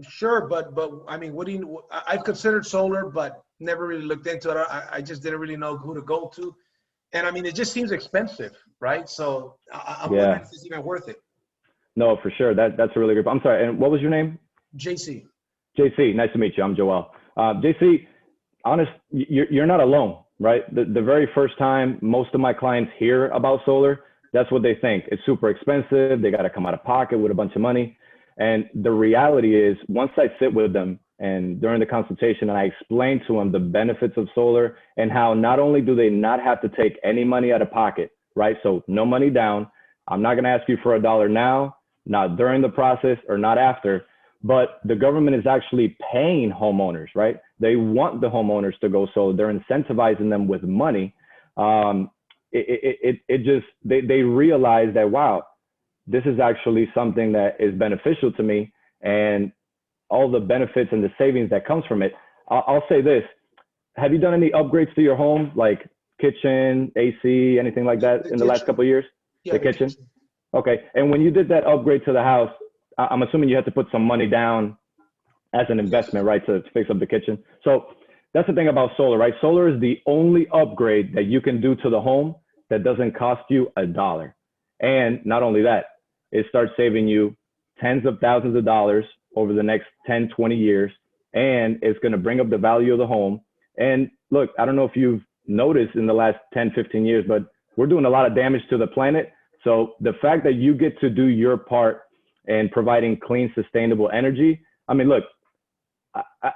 Sure, but I mean, what do you? I've considered solar, but never really looked into it. I just didn't really know who to go to, and I mean, it just seems expensive, right? So I'm wondering if it's even worth it. No, for sure. That's a really good. I'm sorry. And what was your name? JC. JC. Nice to meet you. I'm Joel. JC, you're not alone, right? The very first time most of my clients hear about solar, that's what they think. It's super expensive. They got to come out of pocket with a bunch of money. And the reality is, once I sit with them and during the consultation and I explain to them the benefits of solar and how not only do they not have to take any money out of pocket, right? So no money down. I'm not going to ask you for $1 now, not during the process or not after, but the government is actually paying homeowners, right? They want the homeowners to go solar. They're incentivizing them with money. They realize that, wow, this is actually something that is beneficial to me, and all the benefits and the savings that comes from it. I'll say this. Have you done any upgrades to your home, like kitchen, AC, anything like that in the last couple of years? Yeah, the kitchen? Okay. And when you did that upgrade to the house, I'm assuming you had to put some money down as an investment, right, to fix up the kitchen. So that's the thing about solar, right? Solar is the only upgrade that you can do to the home that doesn't cost you $1. And not only that, it starts saving you tens of thousands of dollars over the next 10, 20 years. And it's going to bring up the value of the home. And look, I don't know if you've noticed in the last 10, 15 years, but we're doing a lot of damage to the planet. So the fact that you get to do your part in providing clean, sustainable energy. I mean, look,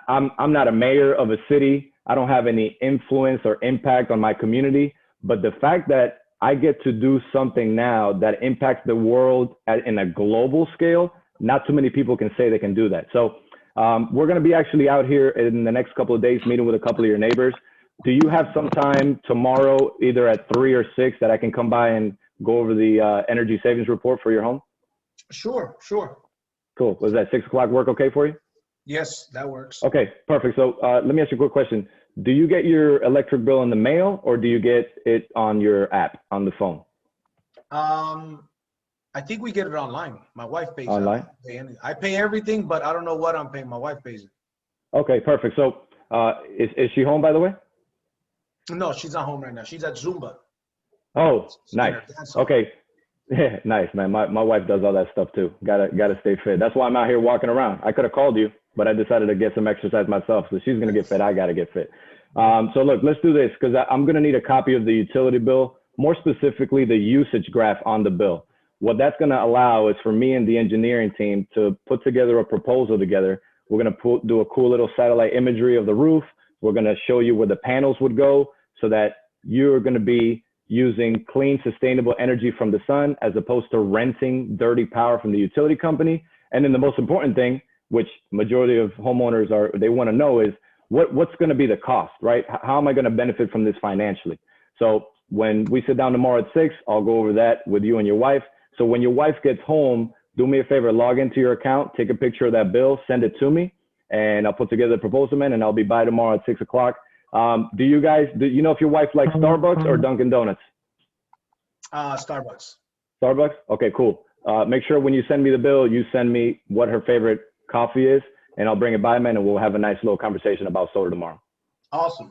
I'm not a mayor of a city. I don't have any influence or impact on my community. But the fact that I get to do something now that impacts the world in a global scale, not too many people can say they can do that. So we're going to be actually out here in the next couple of days meeting with a couple of your neighbors. Do you have some time tomorrow, either at 3 or 6, that I can come by and go over the energy savings report for your home? Sure. Cool. Was that 6 o'clock work okay for you? Yes, that works. Okay, perfect. So let me ask you a quick question. Do you get your electric bill in the mail, or do you get it on your app on the phone? I think we get it online. My wife pays online. I pay everything, but I don't know what I'm paying. My wife pays it. Okay, perfect. So is she home, by the way? No, she's not home right now. She's at Zumba. Oh, nice. Okay. Yeah, nice, man. My wife does all that stuff too. Gotta stay fit. That's why I'm out here walking around. I could have called you, but I decided to get some exercise myself. So she's gonna get fit. I gotta get fit. So look, let's do this, because I'm gonna need a copy of the utility bill, more specifically the usage graph on the bill. What that's gonna allow is for me and the engineering team to put together a proposal together. We're gonna do a cool little satellite imagery of the roof. We're gonna show you where the panels would go, so that you're gonna be using clean, sustainable energy from the sun, as opposed to renting dirty power from the utility company. And then the most important thing, which majority of homeowners they want to know, is what's going to be the cost, right? How am I going to benefit from this financially? So when we sit down tomorrow at 6, I'll go over that with you and your wife. So when your wife gets home, do me a favor, log into your account, take a picture of that bill, send it to me, and I'll put together a proposal, man, and I'll be by tomorrow at 6 o'clock. Do you know if your wife likes Starbucks or Dunkin' Donuts? Starbucks. Starbucks? Okay, cool. Make sure when you send me the bill, you send me what her favorite coffee is, and I'll bring it by, man, and we'll have a nice little conversation about solar tomorrow. Awesome.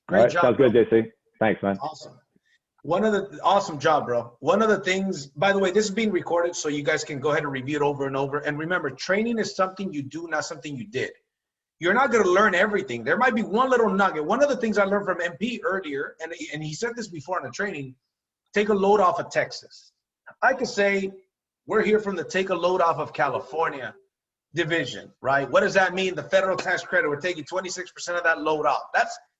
Great job. Sounds good, JC. Thanks, man. Awesome. Awesome job, bro. One of the things, by the way, this is being recorded, so you guys can go ahead and review it over and over. And remember, training is something you do, not something you did. You're not going to learn everything. There might be one little nugget. One of the things I learned from MP earlier, and he said this before in the training, take a load off of Texas. I could say we're here from the take a load off of California division, right? What does that mean? The federal tax credit, we're taking 26% of that load off.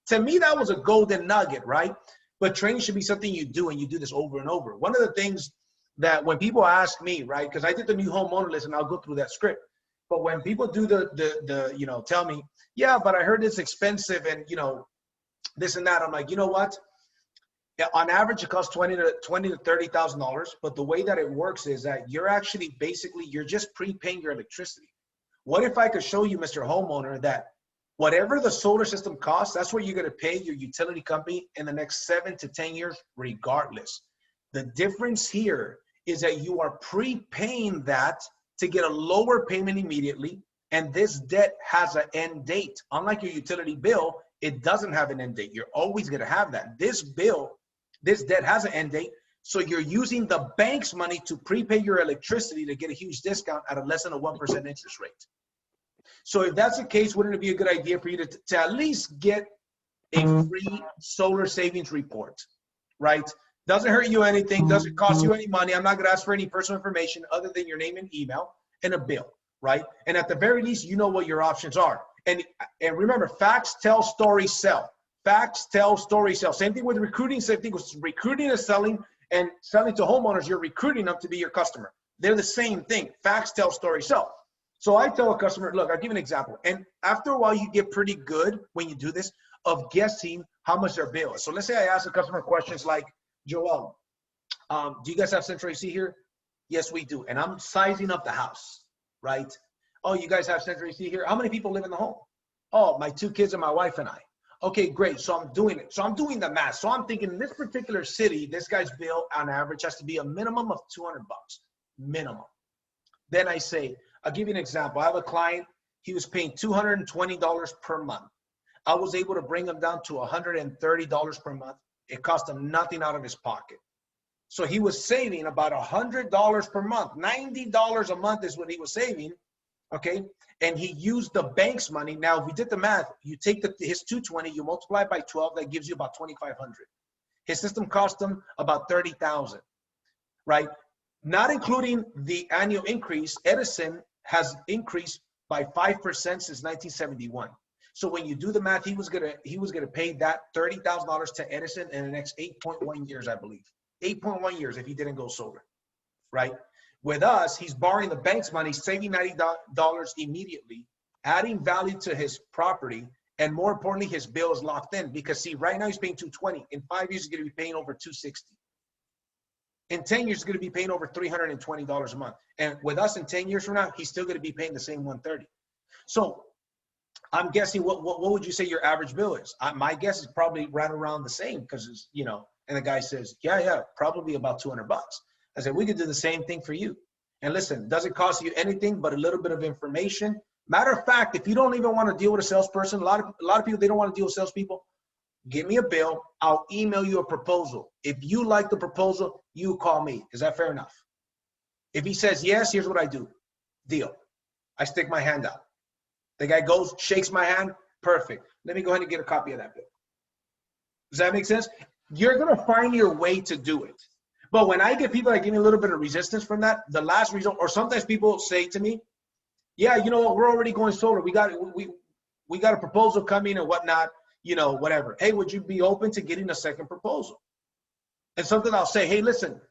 To me, that was a golden nugget, right? But training should be something you do, and you do this over and over. One of the things that when people ask me, right, because I did the new homeowner list, and I'll go through that script. But when people do tell me, yeah, but I heard it's expensive and, this and that, I'm like, you know what? On average, it costs $20,000 to $30,000. But the way that it works is that you're actually you're just prepaying your electricity. What if I could show you, Mr. Homeowner, that Whatever the solar system costs, that's what you're going to pay your utility company in the next 7 to 10 years, regardless. The difference here is that you are prepaying that to get a lower payment immediately, and this debt has an end date. Unlike your utility bill, it doesn't have an end date. You're always going to have that. This debt has an end date, so you're using the bank's money to prepay your electricity to get a huge discount at a less than a 1% interest rate. So if that's the case, wouldn't it be a good idea for you to at least get a free solar savings report, right? Doesn't hurt you anything, doesn't cost you any money. I'm not going to ask for any personal information other than your name and email and a bill, right? And at the very least, you know what your options are. And remember, facts tell, stories sell. Facts tell, stories sell. Same thing with recruiting. Same thing with recruiting and selling to homeowners. You're recruiting them to be your customer. They're the same thing. Facts tell, stories sell. So I tell a customer, look, I'll give you an example. And after a while, you get pretty good when you do this of guessing how much their bill is. So let's say I ask a customer questions like, Joel, do you guys have central AC here? Yes, we do. And I'm sizing up the house, right? Oh, you guys have central AC here? How many people live in the home? Oh, my 2 kids and my wife and I. Okay, great. So I'm doing it. So I'm doing the math. So I'm thinking in this particular city, this guy's bill on average has to be a minimum of $200, minimum. Then I say, I'll give you an example. I have a client, he was paying $220 per month. I was able to bring him down to $130 per month. It cost him nothing out of his pocket. So he was saving about $100 per month. $90 a month is what he was saving, okay? And he used the bank's money. Now, if we did the math, you take his 220, you multiply it by 12, that gives you about $2,500. His system cost him about $30,000, right? Not including the annual increase, Edison has increased by 5% since 1971. So when you do the math, he was gonna pay that $30,000 to Edison in the next 8.1 years, I believe. 8.1 years if he didn't go solar, right? With us, he's borrowing the bank's money, saving $90 immediately, adding value to his property, and more importantly, his bill is locked in because see, right now he's paying $220. In 5 years, he's gonna be paying over $260. In 10 years, he's gonna be paying over $320 a month. And with us in 10 years from now, he's still gonna be paying the same $130. So I'm guessing, what would you say your average bill is? My guess is probably right around the same because it's, you know, and the guy says, yeah, probably about $200. I said, we could do the same thing for you. And listen, doesn't cost you anything but a little bit of information. Matter of fact, if you don't even want to deal with a salesperson, a lot of people, they don't want to deal with salespeople. Give me a bill. I'll email you a proposal. If you like the proposal, you call me. Is that fair enough? If he says yes, here's what I do. Deal. I stick my hand out. The guy goes, shakes my hand, perfect. Let me go ahead and get a copy of that bill. Does that make sense? You're going to find your way to do it. But when I get people that give me a little bit of resistance from that, the last result, or sometimes people say to me, yeah, you know what, we're already going solar. We got a proposal coming and whatnot, you know, whatever. Hey, would you be open to getting a second proposal? And something I'll say, hey, listen,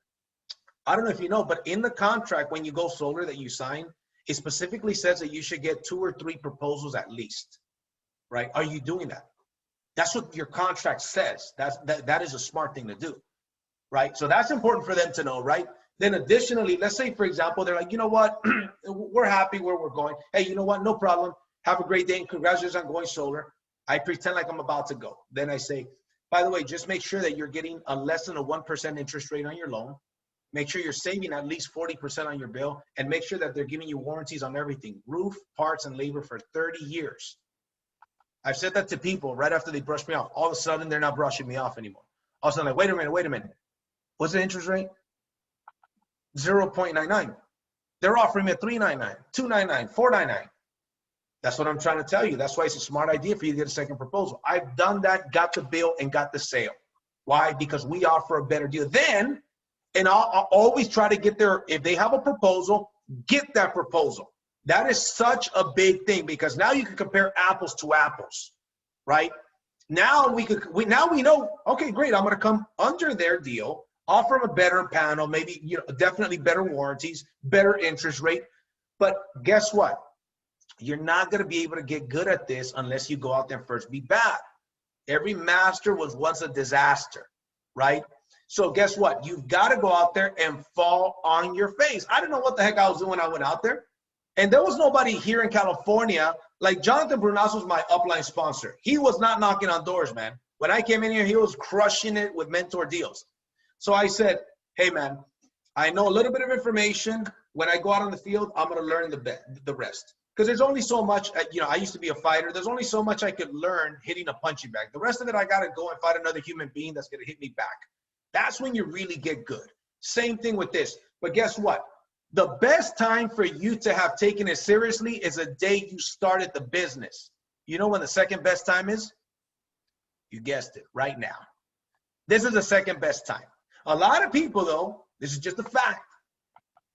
I don't know if you know, but in the contract when you go solar that you sign, it specifically says that you should get 2 or 3 proposals at least, right? Are you doing that? That's what your contract says. That is a smart thing to do, right? So that's important for them to know, right? Then additionally, let's say, for example, they're like, you know what? We're happy where we're going. Hey, you know what? No problem. Have a great day and congratulations on going solar. I pretend like I'm about to go. Then I say, by the way, just make sure that you're getting a less than a 1% interest rate on your loan. Make sure you're saving at least 40% on your bill and make sure that they're giving you warranties on everything, roof, parts, and labor for 30 years. I've said that to people right after they brush me off. All of a sudden, they're not brushing me off anymore. All of a sudden, like, wait a minute. What's the interest rate? 0.99. They're offering me a 3.99, 2.99, 4.99. That's what I'm trying to tell you. That's why it's a smart idea for you to get a second proposal. I've done that, got the bill, and got the sale. Why? Because we offer a better deal. Then, and I'll always try to get there. If they have a proposal, get that proposal. That is such a big thing because now you can compare apples to apples, right? Now we know, okay, great. I'm going to come under their deal, offer them a better panel, maybe, you know, definitely better warranties, better interest rate. But guess what? You're not going to be able to get good at this unless you go out there and first be bad. Every master was once a disaster, right? So guess what? You've got to go out there and fall on your face. I don't know what the heck I was doing when I went out there. And there was nobody here in California. Like Jonathan Brunas was my upline sponsor. He was not knocking on doors, man. When I came in here, he was crushing it with mentor deals. So I said, hey, man, I know a little bit of information. When I go out on the field, I'm going to learn the rest. Because there's only so much, you know, I used to be a fighter. There's only so much I could learn hitting a punching bag. The rest of it, I got to go and fight another human being that's going to hit me back. That's when you really get good. Same thing with this. But guess what? The best time for you to have taken it seriously is the day you started the business. You know when the second best time is? You guessed it, right now. This is the second best time. A lot of people, though, this is just a fact.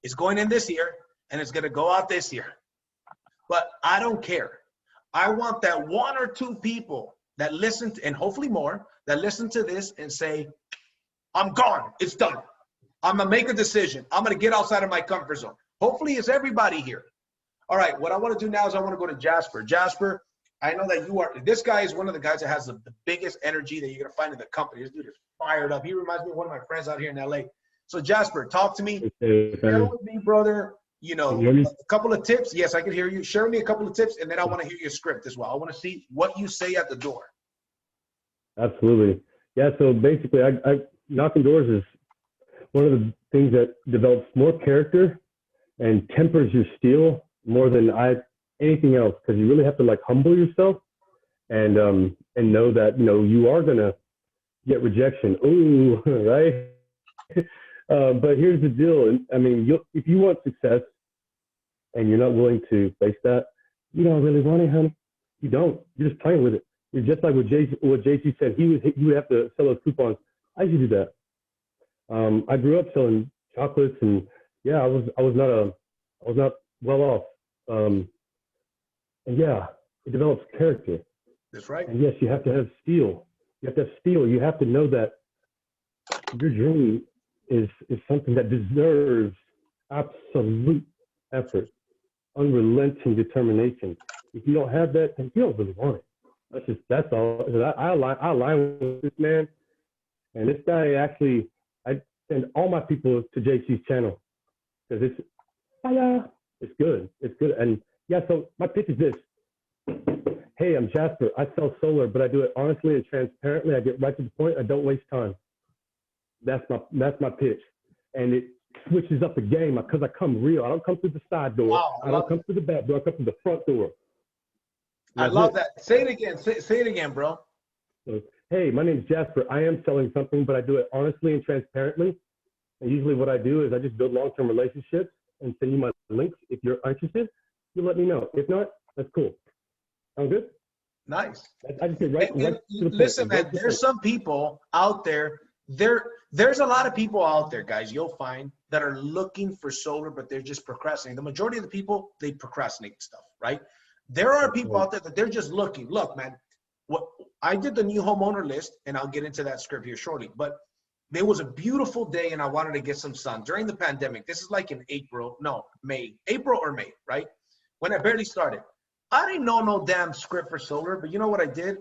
It's going in this year, and it's going to go out this year. But I don't care. I want that one or two people that listen to, and hopefully more, that listen to this and say, I'm gone. It's done. I'm going to make a decision. I'm going to get outside of my comfort zone. Hopefully it's everybody here. All right, what I want to do now is I want to go to Jasper. Jasper, I know that you are, this guy is one of the guys that has the biggest energy that you're going to find in the company. This dude is fired up. He reminds me of one of my friends out here in LA. So Jasper, talk to me. Share with me, brother, you know, a couple of tips. Yes, I can hear you. Share with me a couple of tips, and then I want to hear your script as well. I want to see what you say at the door. Absolutely. Yeah, so basically, I knocking doors is one of the things that develops more character and tempers your steel more than anything else, because you really have to like humble yourself and know that, you know, you are going to get rejection. Ooh, right? But here's the deal. I mean, if you want success and you're not willing to face that, you don't really want it, honey. You don't. You're just playing with it. You're just like what JC said. He would have to sell those coupons. I used to do that. I grew up selling chocolates, and yeah, I was not well off. And yeah, it develops character. That's right. And yes, you have to have steel. You have to have steel. You have to know that your dream is something that deserves absolute effort, unrelenting determination. If you don't have that, then you don't really want it. That's all. I align with this man, and this guy actually, I send all my people to JC's channel because it's good. It's good. And yeah, so my pitch is this. Hey, I'm Jasper. I sell solar, but I do it honestly and transparently. I get right to the point. I don't waste time. That's my pitch. And it switches up the game because I come real. I don't come through the side door. Wow, I don't come through the back door. I come through the front door. I love that. Say it again. Say it again, bro. So, hey, my name's Jasper. I am selling something, but I do it honestly and transparently. And usually what I do is I just build long-term relationships and send you my links. If you're interested, you let me know. If not, that's cool. Sound good? Nice. I just get right to the listen, point. man, there's some people out there. There's a lot of people out there, guys, you'll find, that are looking for solar, but they're just procrastinating. The majority of the people, they procrastinate stuff, right? There are people out there that they're just looking. Look, man, what I did the new homeowner list, and I'll get into that script here shortly, but there was a beautiful day and I wanted to get some sun during the pandemic. This is like in April or May, right? When I barely started. I didn't know no damn script for solar, but you know what I did?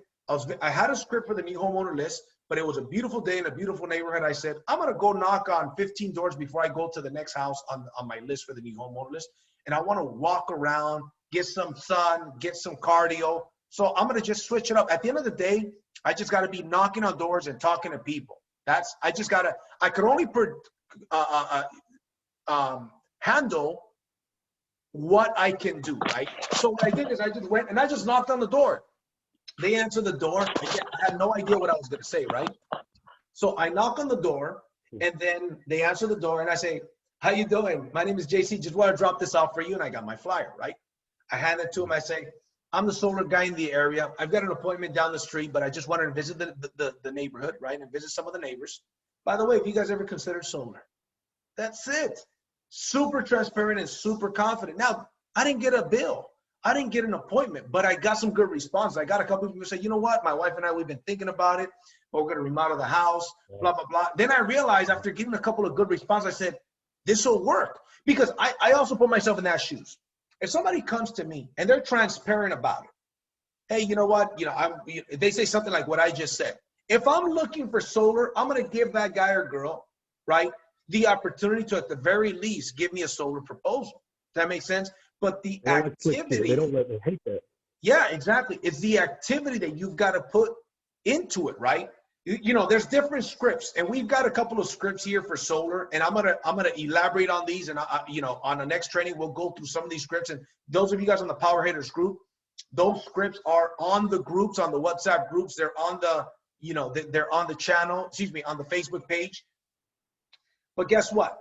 I had a script for the new homeowner list, but it was a beautiful day in a beautiful neighborhood. I said, I'm going to go knock on 15 doors before I go to the next house on my list for the new homeowner list. And I want to walk around, get some sun, get some cardio. So I'm going to just switch it up. At the end of the day, I just got to be knocking on doors and talking to people. I could only handle what I can do, right? So what I did is I just went and I just knocked on the door. They answered the door. I had no idea what I was going to say, right? So I knock on the door, and then they answer the door, and I say, how you doing? My name is JC. Just want to drop this off for you, and I got my flyer, right? I hand it to him. I say, I'm the solar guy in the area. I've got an appointment down the street, but I just wanted to visit the neighborhood, right, and visit some of the neighbors. By the way, if you guys ever consider solar, that's it. Super transparent and super confident. Now, I didn't get a bill. I didn't get an appointment, but I got some good responses. I got a couple of people say, you know what? My wife and I, we've been thinking about it, but we're going to remodel the house, blah, blah, blah. Then I realized after getting a couple of good responses, I said, this will work. Because I also put myself in that shoes. If somebody comes to me and they're transparent about it, hey, you know what? They say something like what I just said. If I'm looking for solar, I'm going to give that guy or girl, right, the opportunity to, at the very least, give me a solar proposal. Does that make sense? but the They don't like clickbait. activity. They don't let me hate that. Yeah, exactly. It's the activity that you've got to put into it, right? You know, there's different scripts, and we've got a couple of scripts here for solar, and I'm gonna elaborate on these, and you know, on the next training we'll go through some of these scripts. And those of you guys on the Power Hitters group, those scripts are on the groups, on the WhatsApp groups. They're on the, you know, they're on the channel. Excuse me, on the Facebook page. But guess what?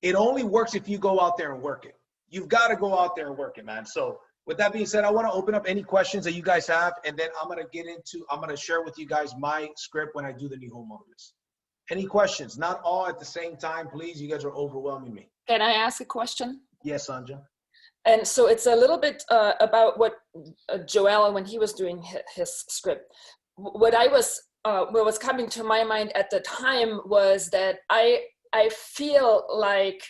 It only works if you go out there and work it. You've got to go out there and work it, man. So with that being said, I want to open up any questions that you guys have, and then I'm going to share with you guys my script when I do the new homeowner list. Any questions? Not all at the same time, please. You guys are overwhelming me. Can I ask a question? Yes, Sanja. And so it's a little bit about what Joel, when he was doing his script, what was coming to my mind at the time was that I feel like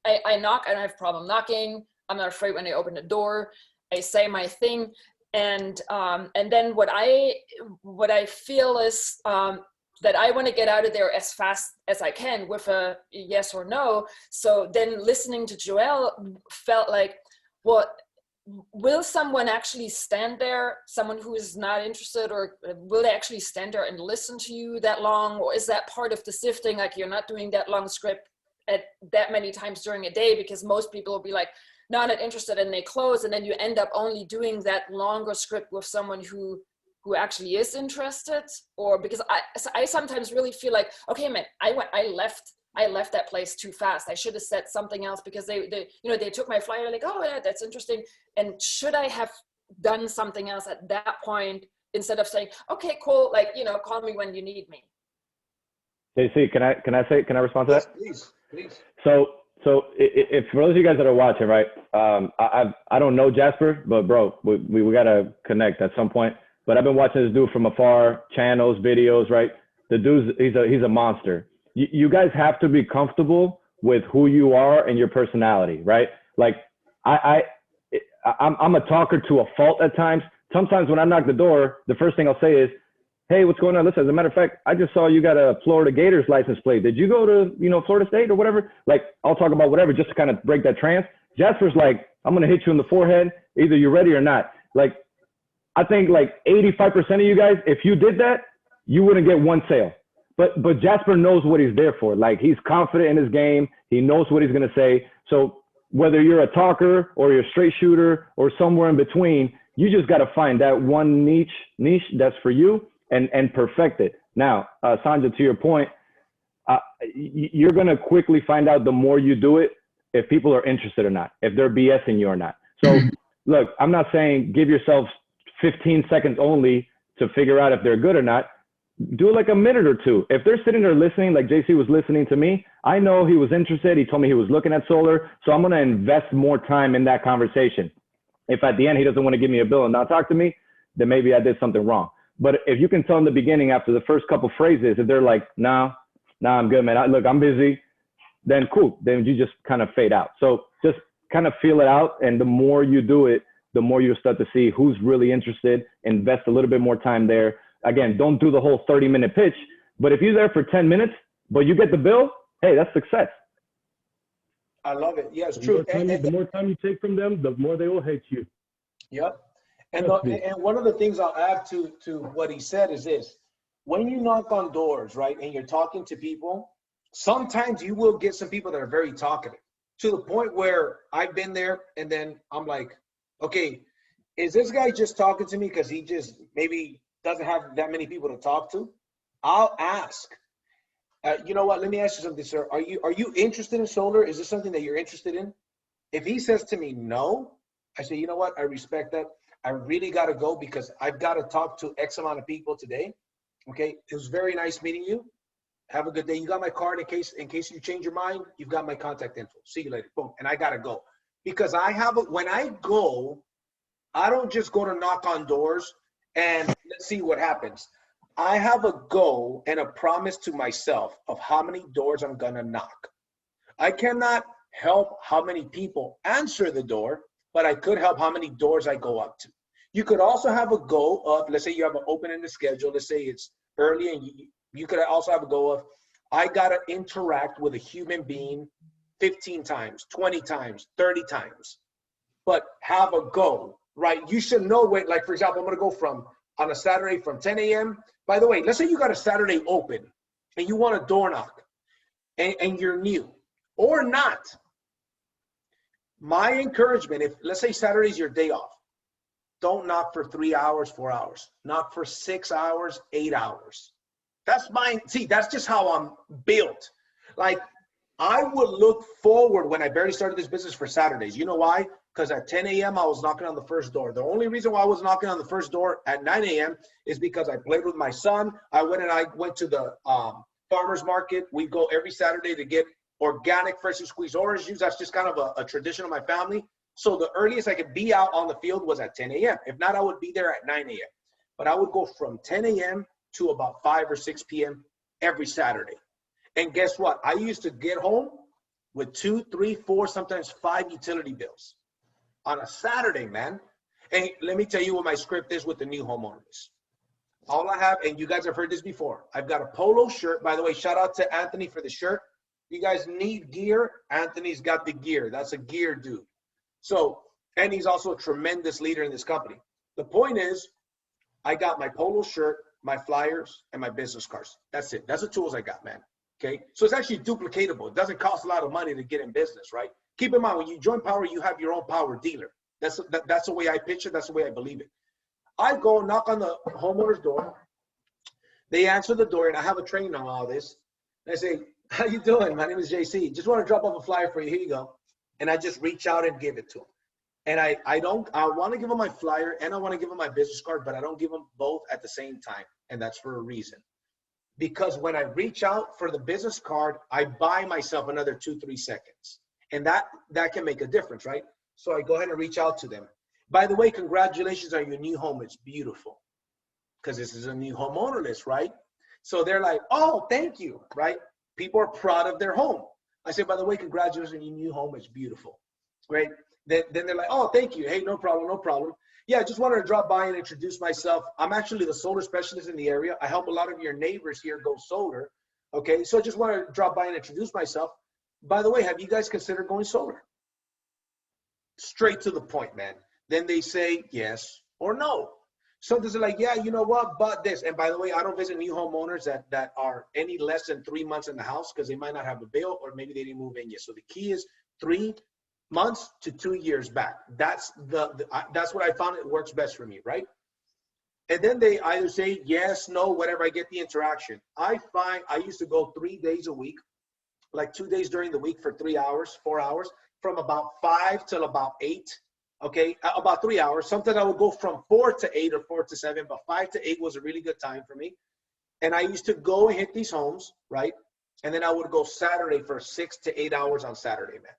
I knock and I have a problem knocking. I'm not afraid when I open the door. I say my thing, and then what I feel is that I want to get out of there as fast as I can with a yes or no. So then listening to Joel felt like, well, will someone actually stand there, someone who is not interested, or will they actually stand there and listen to you that long? Or is that part of the sifting, like you're not doing that long script at that many times during a day, because most people will be like, not interested, and they close, and then you end up only doing that longer script with someone who actually is interested? Or because I sometimes really feel like, okay, man, I left that place too fast. I should have said something else, because they you know, they took my flyer, like, oh yeah, that's interesting. And should I have done something else at that point instead of saying, okay, cool, like, you know, call me when you need me? JC, can I respond to that? Yes, please. So if for those of you guys that are watching, right, I don't know Jasper, but bro, we gotta connect at some point. But I've been watching this dude from afar, channels, videos, right? The dude's he's a monster. You guys have to be comfortable with who you are and your personality, right? Like I'm a talker to a fault at times. Sometimes when I knock the door, the first thing I'll say is, hey, what's going on? Listen, as a matter of fact, I just saw you got a Florida Gators license plate. Did you go to, you know, Florida State or whatever? Like, I'll talk about whatever just to kind of break that trance. Jasper's like, I'm going to hit you in the forehead. Either you're ready or not. Like, I think like 85% of you guys, if you did that, you wouldn't get one sale. But Jasper knows what he's there for. Like, he's confident in his game. He knows what he's going to say. So whether you're a talker or you're a straight shooter or somewhere in between, you just got to find that one niche that's for you. And perfect it. Now, Sanja, to your point, you're going to quickly find out the more you do it, if people are interested or not, if they're BSing you or not. So look, I'm not saying give yourself 15 seconds only to figure out if they're good or not. Do like a minute or two. If they're sitting there listening, like JC was listening to me, I know he was interested. He told me he was looking at solar. So I'm going to invest more time in that conversation. If at the end he doesn't want to give me a bill and not talk to me, then maybe I did something wrong. But if you can tell in the beginning, after the first couple phrases, if they're like, nah, I'm good, man. Look, I'm busy, then cool. Then you just kind of fade out. So just kind of feel it out. And the more you do it, the more you'll start to see who's really interested. Invest a little bit more time there. Again, don't do the whole 30-minute pitch. But if you're there for 10 minutes, but you get the bill, hey, that's success. I love it. Yeah, it's true. The more time you take from them, the more they will hate you. Yep. And one of the things I'll add to what he said is this: when you knock on doors, right, and you're talking to people, sometimes you will get some people that are very talkative, to the point where I've been there, and then I'm like, okay, is this guy just talking to me because he just maybe doesn't have that many people to talk to? I'll ask, you know what, let me ask you something, sir. Are you interested in solar? Is this something that you're interested in? If he says to me no, I say, you know what, I respect that. I really got to go because I've got to talk to X amount of people today. Okay. It was very nice meeting you. Have a good day. You got my card in case you change your mind. You've got my contact info. See you later. Boom. And I got to go because when I go, I don't just go to knock on doors and let's see what happens. I have a goal and a promise to myself of how many doors I'm going to knock. I cannot help how many people answer the door, but I could help how many doors I go up to. You could also have a goal of, let's say you have an open in the schedule, let's say it's early, and you could also have a goal of, I got to interact with a human being 15 times, 20 times, 30 times. but have a goal, right? You should know when, like, for example, I'm going to go from on a Saturday from 10 a.m. By the way, let's say you got a Saturday open and you want a door knock and you're new or not. My encouragement, if let's say Saturday's your day off, don't knock for 3 hours, 4 hours. Knock for 6 hours, 8 hours. That's mine. See, that's just how I'm built. Like, I would look forward when I barely started this business for Saturdays. You know why? Because at 10 a.m. I was knocking on the first door. The only reason why I was knocking on the first door at 9 a.m. is because I played with my son. I went to the farmer's market. We go every Saturday to get organic, freshly squeezed orange juice. That's just kind of a tradition of my family. So the earliest I could be out on the field was at 10 a.m. If not, I would be there at 9 a.m. But I would go from 10 a.m. to about 5 or 6 p.m. every Saturday. And guess what? I used to get home with 2, 3, 4, sometimes 5 utility bills on a Saturday, man. And let me tell you what my script is with the new homeowners. All I have, and you guys have heard this before, I've got a polo shirt. By the way, shout out to Anthony for the shirt. You guys need gear. Anthony's got the gear. That's a gear dude. So, and he's also a tremendous leader in this company. The point is, I got my polo shirt, my flyers, and my business cards. That's it. That's the tools I got, man. Okay. So it's actually duplicatable. It doesn't cost a lot of money to get in business, right? Keep in mind, when you join Powur, you have your own Powur dealer. That's the way I picture. That's the way I believe it. I go knock on the homeowner's door. They answer the door, and I have a training on all this. And I say, how you doing? My name is JC. Just want to drop off a flyer for you. Here you go. And I just reach out and give it to them. And I want to give them my flyer and I want to give them my business card, but I don't give them both at the same time. And that's for a reason. Because when I reach out for the business card, I buy myself another 2-3 seconds. And that can make a difference, right? So I go ahead and reach out to them. By the way, congratulations on your new home. It's beautiful. Because this is a new homeowner list, right? So they're like, oh, thank you, right? People are proud of their home. I say, by the way, congratulations on your new home. It's beautiful, right? Then they're like, oh, thank you. Hey, no problem, no problem. Yeah, I just wanted to drop by and introduce myself. I'm actually the solar specialist in the area. I help a lot of your neighbors here go solar. Okay, so I just wanted to drop by and introduce myself. By the way, have you guys considered going solar? Straight to the point, man. Then they say yes or no. Sometimes they're like, yeah, you know what, but this. And by the way, I don't visit new homeowners that are any less than 3 months in the house because they might not have a bill or maybe they didn't move in yet. So the key is 3 months to 2 years back. That's that's what I found. It works best for me, right? And then they either say yes, no, whatever. I get the interaction. I find I used to go 3 days a week, like 2 days during the week for 3 hours, 4 hours, from about 5 till about 8. Okay, about 3 hours. Sometimes I would go from 4 to 8 or 4 to 7, but 5 to 8 was a really good time for me. And I used to go and hit these homes, right? And then I would go Saturday for 6 to 8 hours on Saturday, man.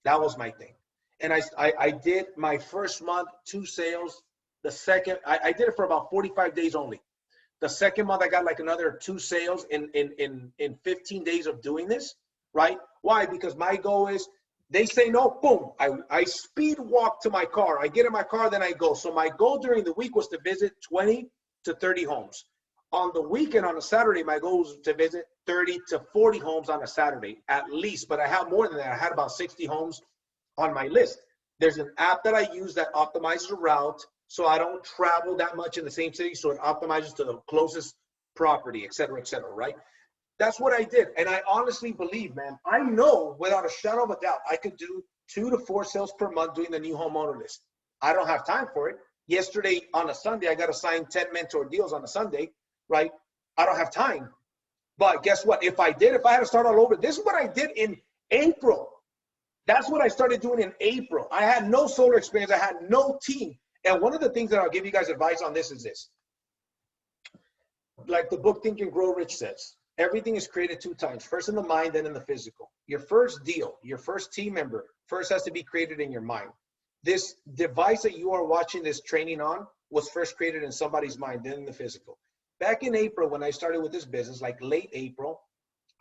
That was my thing. And I did my first month, 2 sales. The second, I did it for about 45 days only. The second month, I got like another 2 sales in 15 days of doing this, right? Why? Because my goal is, they say no, boom. I speed walk to my car. I get in my car, then I go. So my goal during the week was to visit 20 to 30 homes. On the weekend, on a Saturday, my goal was to visit 30 to 40 homes on a Saturday, at least. But I have more than that. I had about 60 homes on my list. There's an app that I use that optimizes the route so I don't travel that much in the same city. So it optimizes to the closest property, et cetera, right? That's what I did. And I honestly believe, man, I know without a shadow of a doubt, I could do 2 to 4 sales per month doing the new homeowner list. I don't have time for it. Yesterday on a Sunday, I got to sign 10 mentor deals on a Sunday, right? I don't have time. But guess what? If I had to start all over, this is what I did in April. That's what I started doing in April. I had no solar experience. I had no team. And one of the things that I'll give you guys advice on this is this. Like the book Think and Grow Rich says, everything is created 2 times, first in the mind, then in the physical. Your first deal, your first team member, first has to be created in your mind. This device that you are watching this training on was first created in somebody's mind, then in the physical. Back in April, when I started with this business, like late April,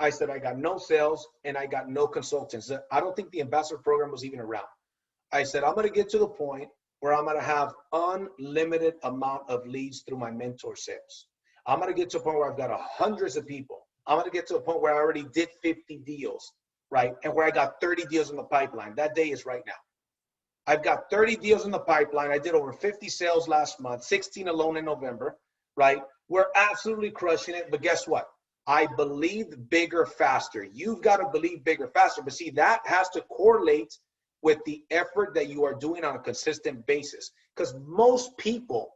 I said I got no sales and I got no consultants. I don't think the ambassador program was even around. I said, I'm going to get to the point where I'm going to have unlimited amount of leads through my mentor sales. I'm going to get to a point where I've got hundreds of people. I'm going to get to a point where I already did 50 deals, right? And where I got 30 deals in the pipeline. That day is right now. I've got 30 deals in the pipeline. I did over 50 sales last month, 16 alone in November, right? We're absolutely crushing it. But guess what? I believe bigger, faster. You've got to believe bigger, faster. But see, that has to correlate with the effort that you are doing on a consistent basis. Because most people,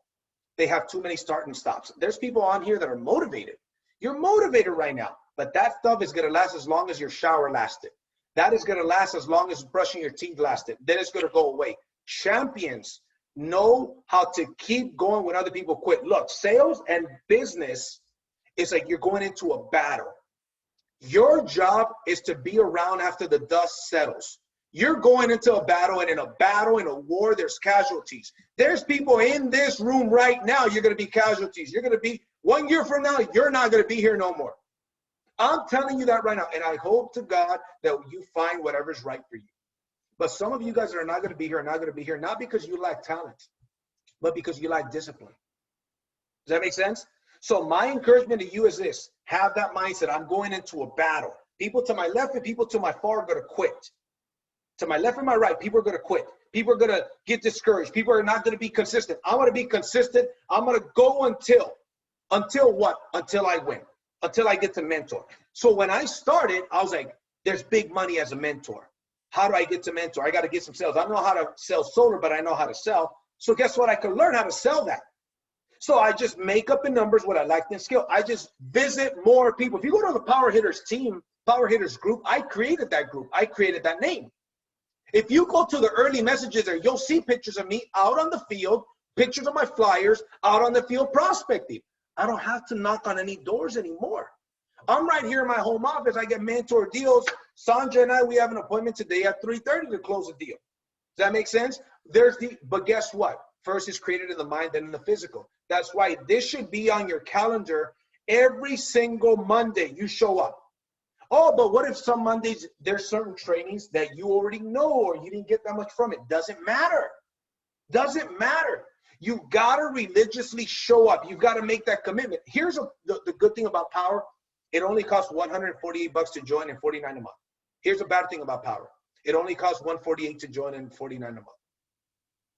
they have too many start and stops. There's people on here that are motivated. You're motivated right now, but that stuff is going to last as long as your shower lasted. That is going to last as long as brushing your teeth lasted. Then it's going to go away. Champions know how to keep going when other people quit. Look, sales and business is like you're going into a battle. Your job is to be around after the dust settles. You're going into a battle, and in a war, there's casualties. There's people in this room right now, you're going to be casualties. You're going to be, 1 year from now, you're not going to be here no more. I'm telling you that right now, and I hope to God that you find whatever's right for you. But some of you guys that are not going to be here are not going to be here, not because you lack talent, but because you lack discipline. Does that make sense? So my encouragement to you is this. Have that mindset. I'm going into a battle. People to my left and people to my far are going to quit. To my left and my right, people are going to quit. People are going to get discouraged. People are not going to be consistent. I'm going to be consistent. I'm going to go until what? Until I win, until I get to mentor. So when I started, I was like, there's big money as a mentor. How do I get to mentor? I got to get some sales. I don't know how to sell solar, but I know how to sell. So guess what? I can learn how to sell that. So I just make up in numbers what I like in skill. I just visit more people. If you go to the Power Hitters team, Power Hitters group, I created that group. I created that name. If you go to the early messages there, you'll see pictures of me out on the field, pictures of my flyers, out on the field prospecting. I don't have to knock on any doors anymore. I'm right here in my home office. I get mentor deals. Sandra and I, we have an appointment today at 3:30 to close a deal. Does that make sense? But guess what? First is created in the mind, then in the physical. That's why this should be on your calendar every single Monday. You show up. Oh, but what if some Mondays there's certain trainings that you already know or you didn't get that much from it? Doesn't matter. Doesn't matter. You got to religiously show up. You've got to make that commitment. Here's the good thing about Power. It only costs $148 to join and $49 a month. Here's a bad thing about Power. It only costs $148 to join and $49 a month.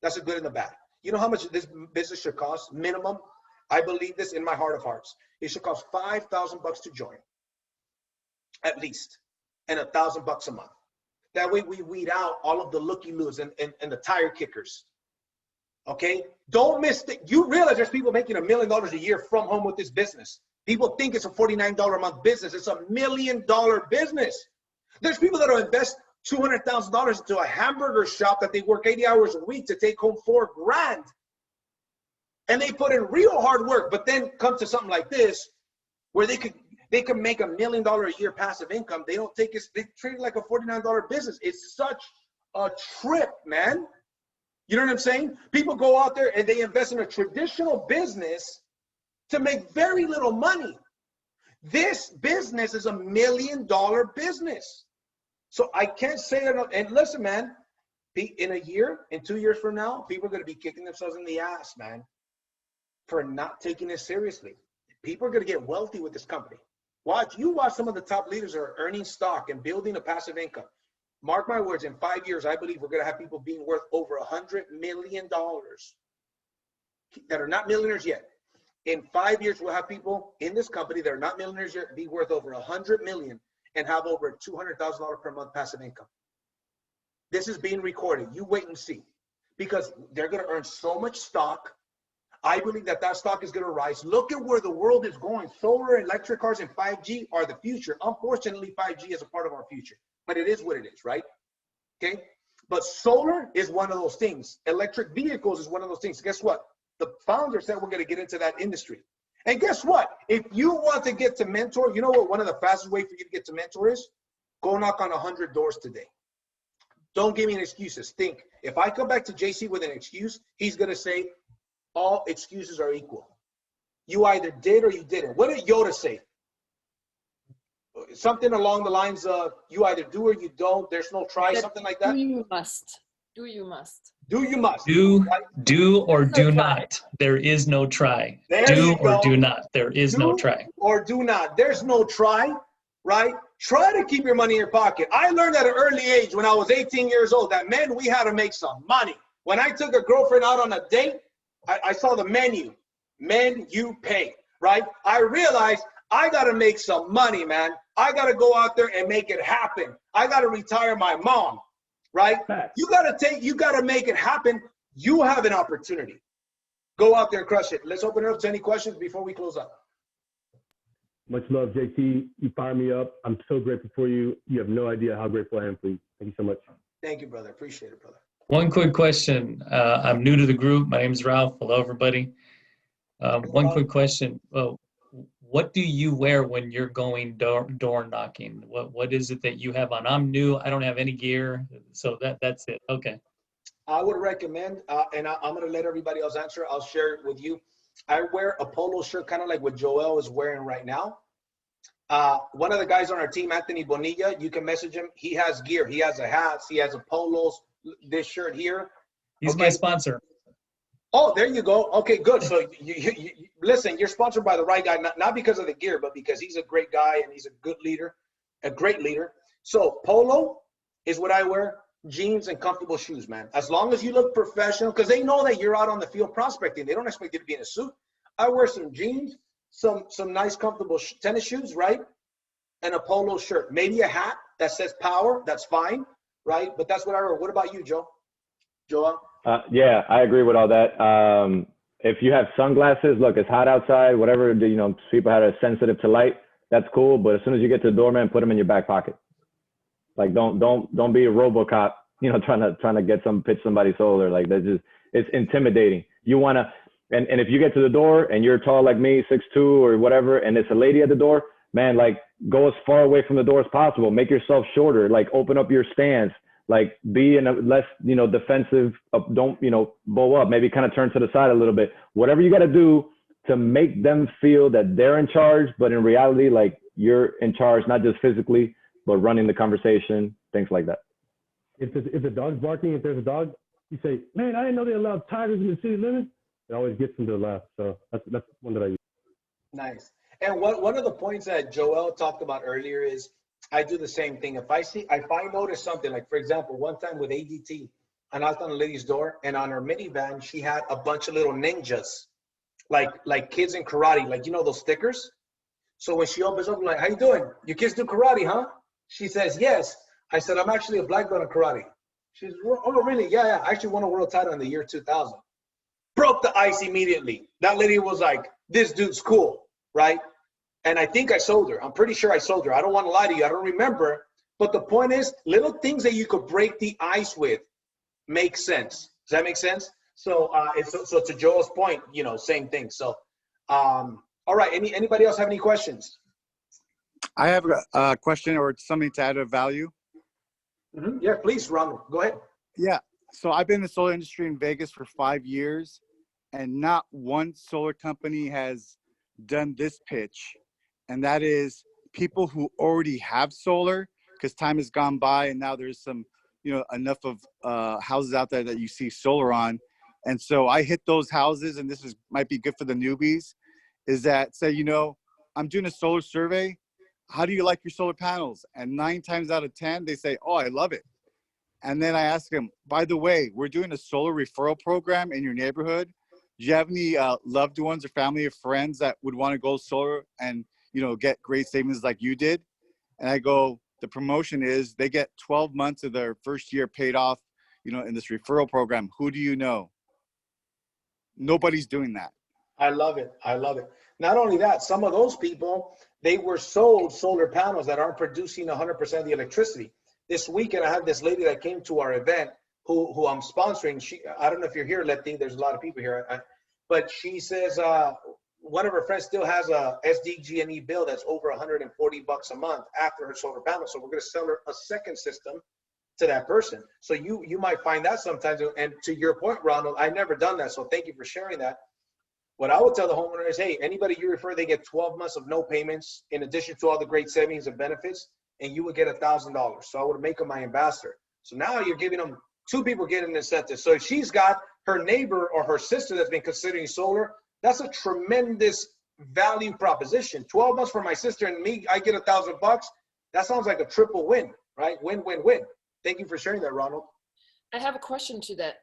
That's the good and the bad. You know how much this business should cost? Minimum. I believe this in my heart of hearts. It should cost $5,000 to join, at least, and $1,000 a month. That way we weed out all of the looky-loos and the tire kickers. Okay? Don't miss it. You realize there's people making $1 million a year from home with this business. People think it's a $49 a month business. It's $1 million business. There's people that will invest $200,000 into a hamburger shop that they work 80 hours a week to take home $4,000. And they put in real hard work, but then come to something like this where they can make $1 million a year passive income. They don't take it, they treat it like a $49 business. It's such a trip, man. You know what I'm saying? People go out there and they invest in a traditional business to make very little money. This business is $1 million business. So I can't say enough. And listen, man, in a year, in 2 years from now, people are going to be kicking themselves in the ass, man, for not taking this seriously. People are going to get wealthy with this company. Watch some of the top leaders are earning stock and building a passive income. Mark my words, in 5 years, I believe we're going to have people being worth over $100 million that are not millionaires yet. In 5 years, we'll have people in this company that are not millionaires yet be worth over $100 million and have over $200,000 per month passive income. This is being recorded. You wait and see, because they're going to earn so much stock. I believe that stock is going to rise. Look at where the world is going. Solar, electric cars, and 5G are the future. Unfortunately, 5G is a part of our future, but it is what it is, right? Okay. But solar is one of those things. Electric vehicles is one of those things. Guess what? The founder said we're going to get into that industry. And guess what? If you want to get to mentor, you know what one of the fastest ways for you to get to mentor is? Go knock on 100 doors today. Don't give me any excuses. Think, if I come back to JC with an excuse, he's going to say, all excuses are equal. You either did or you didn't. What did Yoda say? Something along the lines of, you either do or you don't. There's no try, something like that. Do you must. Do you must. Do you must. Do or do not. There is no try. There do you or go. do not. There is no try. Or do not. There's no try, right? Try to keep your money in your pocket. I learned at an early age when I was 18 years old that men, we had to make some money. When I took a girlfriend out on a date, I saw the menu. Men, you pay, right? I realized I got to make some money, man. I got to go out there and make it happen. I got to retire my mom, right? You got to make it happen. You have an opportunity. Go out there and crush it. Let's open it up to any questions before we close up. Much love, JT. You fire me up. I'm so grateful for you. You have no idea how grateful I am for you. Thank you so much. Thank you, brother. Appreciate it, brother. One quick question. I'm new to the group. My name's Ralph. Hello, everybody. One quick question. What do you wear when you're going door knocking? What is it that you have on? I'm new. I don't have any gear. So that's it. Okay. I would recommend, and I'm going to let everybody else answer. I'll share it with you. I wear a polo shirt, kind of like what Joel is wearing right now. One of the guys on our team, Anthony Bonilla, you can message him. He has gear. He has a hat. He has a polos, this shirt here. He's my sponsor. Oh, there you go. Okay, good. So you listen, you're sponsored by the right guy, not because of the gear, but because he's a great guy and he's a good leader, a great leader. So polo is what I wear, jeans and comfortable shoes, man. As long as you look professional, because they know that you're out on the field prospecting. They don't expect you to be in a suit. I wear some jeans, some nice comfortable tennis shoes, right? And a polo shirt. Maybe a hat that says Powur. That's fine, right? But that's what I wear. What about you, Joel? Yeah, I agree with all that. If you have sunglasses, look, it's hot outside, whatever, you know, people are sensitive to light, that's cool. But as soon as you get to the door, man, put them in your back pocket. Like, don't be a RoboCop, you know, trying to pitch somebody's shoulder. Like, it's intimidating. You want to, and if you get to the door and you're tall like me, 6'2" or whatever, and it's a lady at the door, man, like, go as far away from the door as possible. Make yourself shorter, like, open up your stance. Like, be in a less, you know, defensive, don't, you know, bow up, maybe kind of turn to the side a little bit. Whatever you got to do to make them feel that they're in charge, but in reality, like, you're in charge, not just physically, but running the conversation, things like that. If the dog's barking, if there's a dog, you say, man, I didn't know they allowed tigers in the city limits. It always gets them to laugh. So that's one that I use. Nice. And one of the points that Joel talked about earlier is, I do the same thing. If I notice something, like, for example, one time with ADT, I knocked on a lady's door, and on her minivan, she had a bunch of little ninjas, like kids in karate, like, you know, those stickers. So when she opens up, I'm like, how you doing? Your kids do karate, huh? She says, yes. I said, I'm actually a black belt in karate. She says, oh, really? Yeah. I actually won a world title in the year 2000. Broke the ice immediately. That lady was like, this dude's cool, right? And I think I sold her. I'm pretty sure I sold her. I don't want to lie to you. I don't remember. But the point is, little things that you could break the ice with make sense. Does that make sense? So, so to Joel's point, you know, same thing. So, all right. Anybody else have any questions? I have a question or something to add of value. Mm-hmm. Yeah, please, Ronald. Go ahead. Yeah. So I've been in the solar industry in Vegas for 5 years, and not one solar company has done this pitch. And that is people who already have solar, because time has gone by and now there's some, you know, enough of houses out there that you see solar on. And so I hit those houses, and this might be good for the newbies, is that say, you know, I'm doing a solar survey. How do you like your solar panels? And 9 times out of 10, they say, oh, I love it. And then I ask them, by the way, we're doing a solar referral program in your neighborhood. Do you have any loved ones or family or friends that would want to go solar and, you know, get great savings like you did? And I go, the promotion is they get 12 months of their first year paid off, you know, in this referral program. Who do you know? Nobody's doing that. I love it. I love it. Not only that, some of those people, they were sold solar panels that aren't producing 100% of the electricity. This weekend, I had this lady that came to our event who I'm sponsoring. I don't know if you're here, Letty, there's a lot of people here. But she says one of her friends still has a SDG&E bill that's over $140 a month after her solar panel. So we're going to sell her a second system to that person. So you might find that sometimes. And to your point, Ronald, I've never done that. So thank you for sharing that. What I would tell the homeowner is, hey, anybody you refer, they get 12 months of no payments in addition to all the great savings and benefits, and you would get $1,000. So I would make them my ambassador. So now you're giving them 2 people getting an incentive. So if she's got her neighbor or her sister that's been considering solar, that's a tremendous value proposition. 12 months for my sister and me, I get $1,000. That sounds like a triple win, right? Win, win, win. Thank you for sharing that, Ronald. I have a question to that.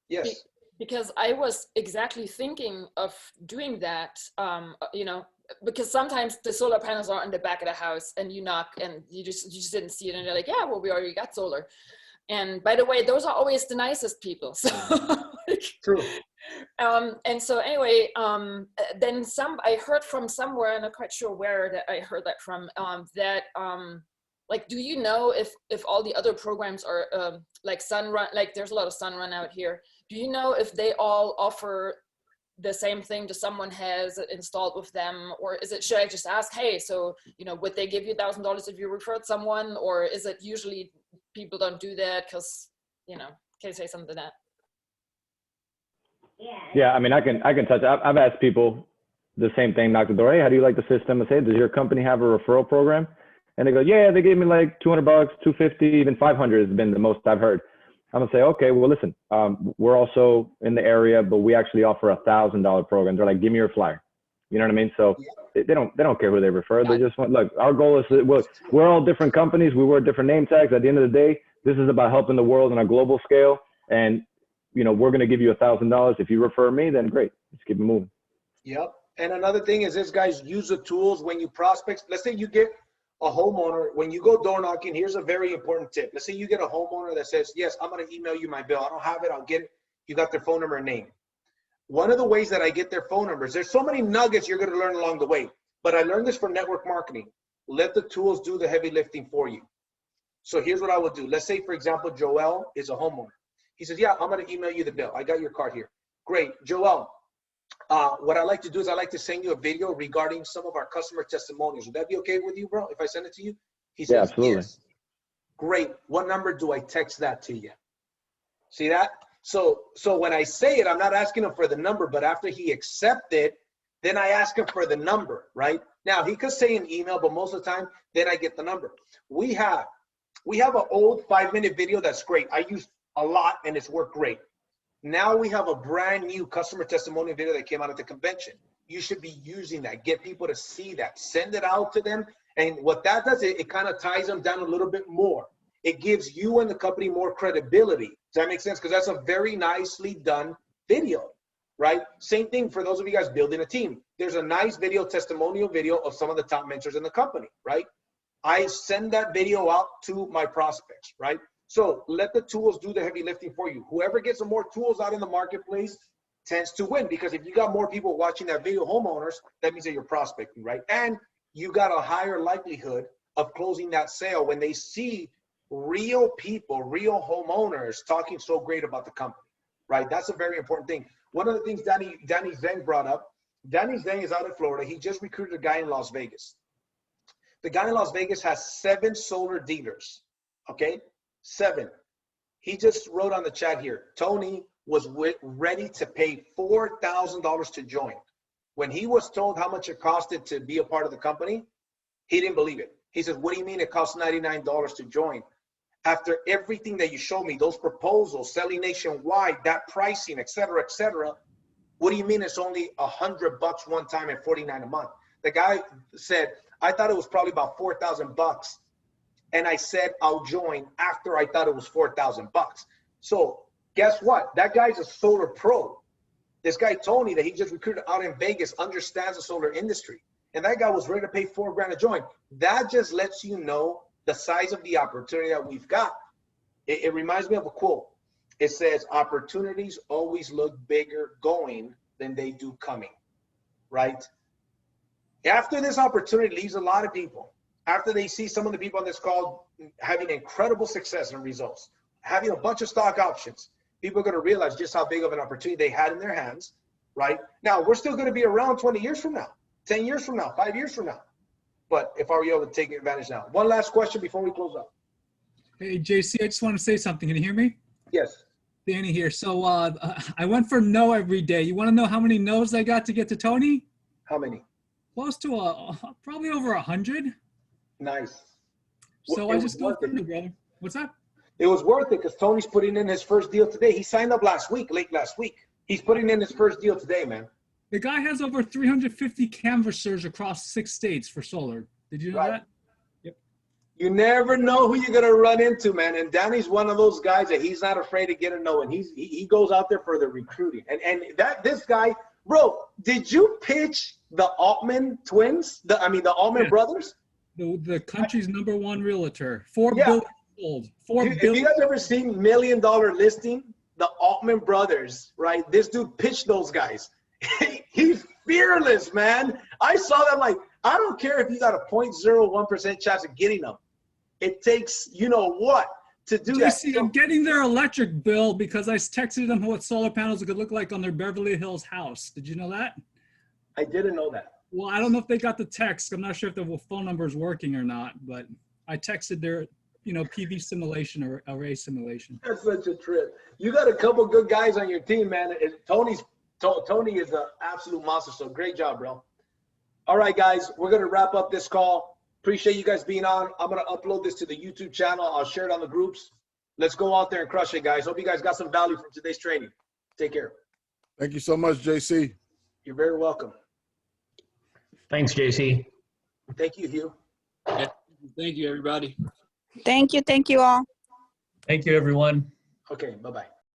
Yes. Because I was exactly thinking of doing that, you know, because sometimes the solar panels are in the back of the house and you knock and you just didn't see it and they're like, yeah, well, we already got solar. And by the way, those are always the nicest people. So True. And so anyway, then I heard from somewhere, and I'm not quite sure where that I heard that from, like, do you know if all the other programs are like Sunrun, like there's a lot of Sunrun out here. Do you know if they all offer the same thing that someone has installed with them, or should I just ask, hey, so, you know, would they give you $1,000 if you referred someone, or is it usually people don't do that because, you know, can you say something to that? Yeah, I mean, I can touch. I've asked people the same thing, knock the door. Hey, how do you like the system? I say, does your company have a referral program? And they go, yeah, they gave me like $200, $250, even $500 has been the most I've heard. I'm gonna say, okay, well, listen, we're also in the area, but we actually offer $1,000 program. They're like, give me your flyer. You know what I mean? So they don't care who they refer. They just want, look, our goal is, we're all different companies. We wear different name tags. At the end of the day, this is about helping the world on a global scale. And, you know, we're gonna give you $1,000. If you refer me, then great, let's keep it moving. Yep. And another thing is this, guys, use the tools when you prospect. Let's say you get a homeowner, when you go door knocking, here's a very important tip. Let's say you get a homeowner that says, yes, I'm going to email you my bill. I don't have it. I'll get it. You got their phone number and name. One of the ways that I get their phone numbers, there's so many nuggets you're going to learn along the way, but I learned this from network marketing. Let the tools do the heavy lifting for you. So here's what I would do. Let's say, for example, Joel is a homeowner. He says, yeah, I'm going to email you the bill. I got your card here. Great. Joel, what I like to do is I like to send you a video regarding some of our customer testimonials. Would that be okay with you, bro, if I send it to you? He says, yeah, absolutely. Yes. Great. What number do I text that to you? See that? So when I say it, I'm not asking him for the number, but after he accepts it, then I ask him for the number, right? Now, he could say an email, but most of the time, then I get the number. We have an old 5-minute video that's great. I use a lot, and it's worked great. Now we have a brand new customer testimonial video that came out at the convention. You should be using that. Get people to see that. Send it out to them. And what that does, it kind of ties them down a little bit more. It gives you and the company more credibility. Does that make sense? Because that's a very nicely done video, right? Same thing for those of you guys building a team. There's a nice video, testimonial video of some of the top mentors in the company, right? I send that video out to my prospects, right? So let the tools do the heavy lifting for you. Whoever gets some more tools out in the marketplace tends to win, because if you got more people watching that video, homeowners, that means that you're prospecting, right? And you got a higher likelihood of closing that sale when they see real people, real homeowners talking so great about the company, right? That's a very important thing. One of the things Danny Zhang brought up, Danny Zhang is out in Florida. He just recruited a guy in Las Vegas. The guy in Las Vegas has 7 solar dealers, okay? 7. He just wrote on the chat here, Tony was ready to pay $4,000 to join. When he was told how much it costed to be a part of the company, he didn't believe it. He says, what do you mean it costs $99 to join? After everything that you showed me, those proposals, selling nationwide, that pricing, et cetera, what do you mean it's only $100 one time and $49 a month? The guy said, I thought it was probably about $4,000. And I said, I'll join after I thought it was $4,000. So guess what? That guy's a solar pro. This guy, Tony, that he just recruited out in Vegas, understands the solar industry. And that guy was ready to pay $4,000 to join. That just lets you know the size of the opportunity that we've got. It reminds me of a quote. It says, opportunities always look bigger going than they do coming, right? After this opportunity leaves a lot of people, after they see some of the people on this call having incredible success and results, having a bunch of stock options, people are going to realize just how big of an opportunity they had in their hands, right? Now, we're still going to be around 20 years from now, 10 years from now, 5 years from now. But if I were able to take advantage now. One last question before we close up. Hey, JC, I just want to say something. Can you hear me? Yes. Danny here. So I went for no every day. You want to know how many no's I got to get to Tony? How many? Close to probably over 100. Nice. So I just go through, brother. What's that? It was worth it because Tony's putting in his first deal today. He signed up late last week. He's putting in his first deal today, man. The guy has over 350 canvassers across 6 states for solar. Did you know that? Yep. You never know who you're gonna run into, man. And Danny's one of those guys that he's not afraid to get a no, and he goes out there for the recruiting. And this guy, bro, did you pitch the Altman twins? The Altman brothers? The country's #1 realtor. $4 Yeah. billion sold. Have you guys ever seen $1 Million Listing? The Altman brothers, right? This dude pitched those guys. He's fearless, man. I saw that, like, I don't care if you got a 0.01% chance of getting them. It takes, you know what, to do that. JC, I'm getting their electric bill because I texted them what solar panels could look like on their Beverly Hills house. Did you know that? I didn't know that. Well, I don't know if they got the text. I'm not sure if the phone number is working or not, but I texted their, PV simulation or array simulation. That's such a trip. You got a couple good guys on your team, man. Tony is an absolute monster, so great job, bro. All right, guys, we're going to wrap up this call. Appreciate you guys being on. I'm going to upload this to the YouTube channel. I'll share it on the groups. Let's go out there and crush it, guys. Hope you guys got some value from today's training. Take care. Thank you so much, JC. You're very welcome. Thanks, JC. Thank you, Hugh. Yeah. Thank you, everybody. Thank you all. Thank you, everyone. Okay, bye-bye.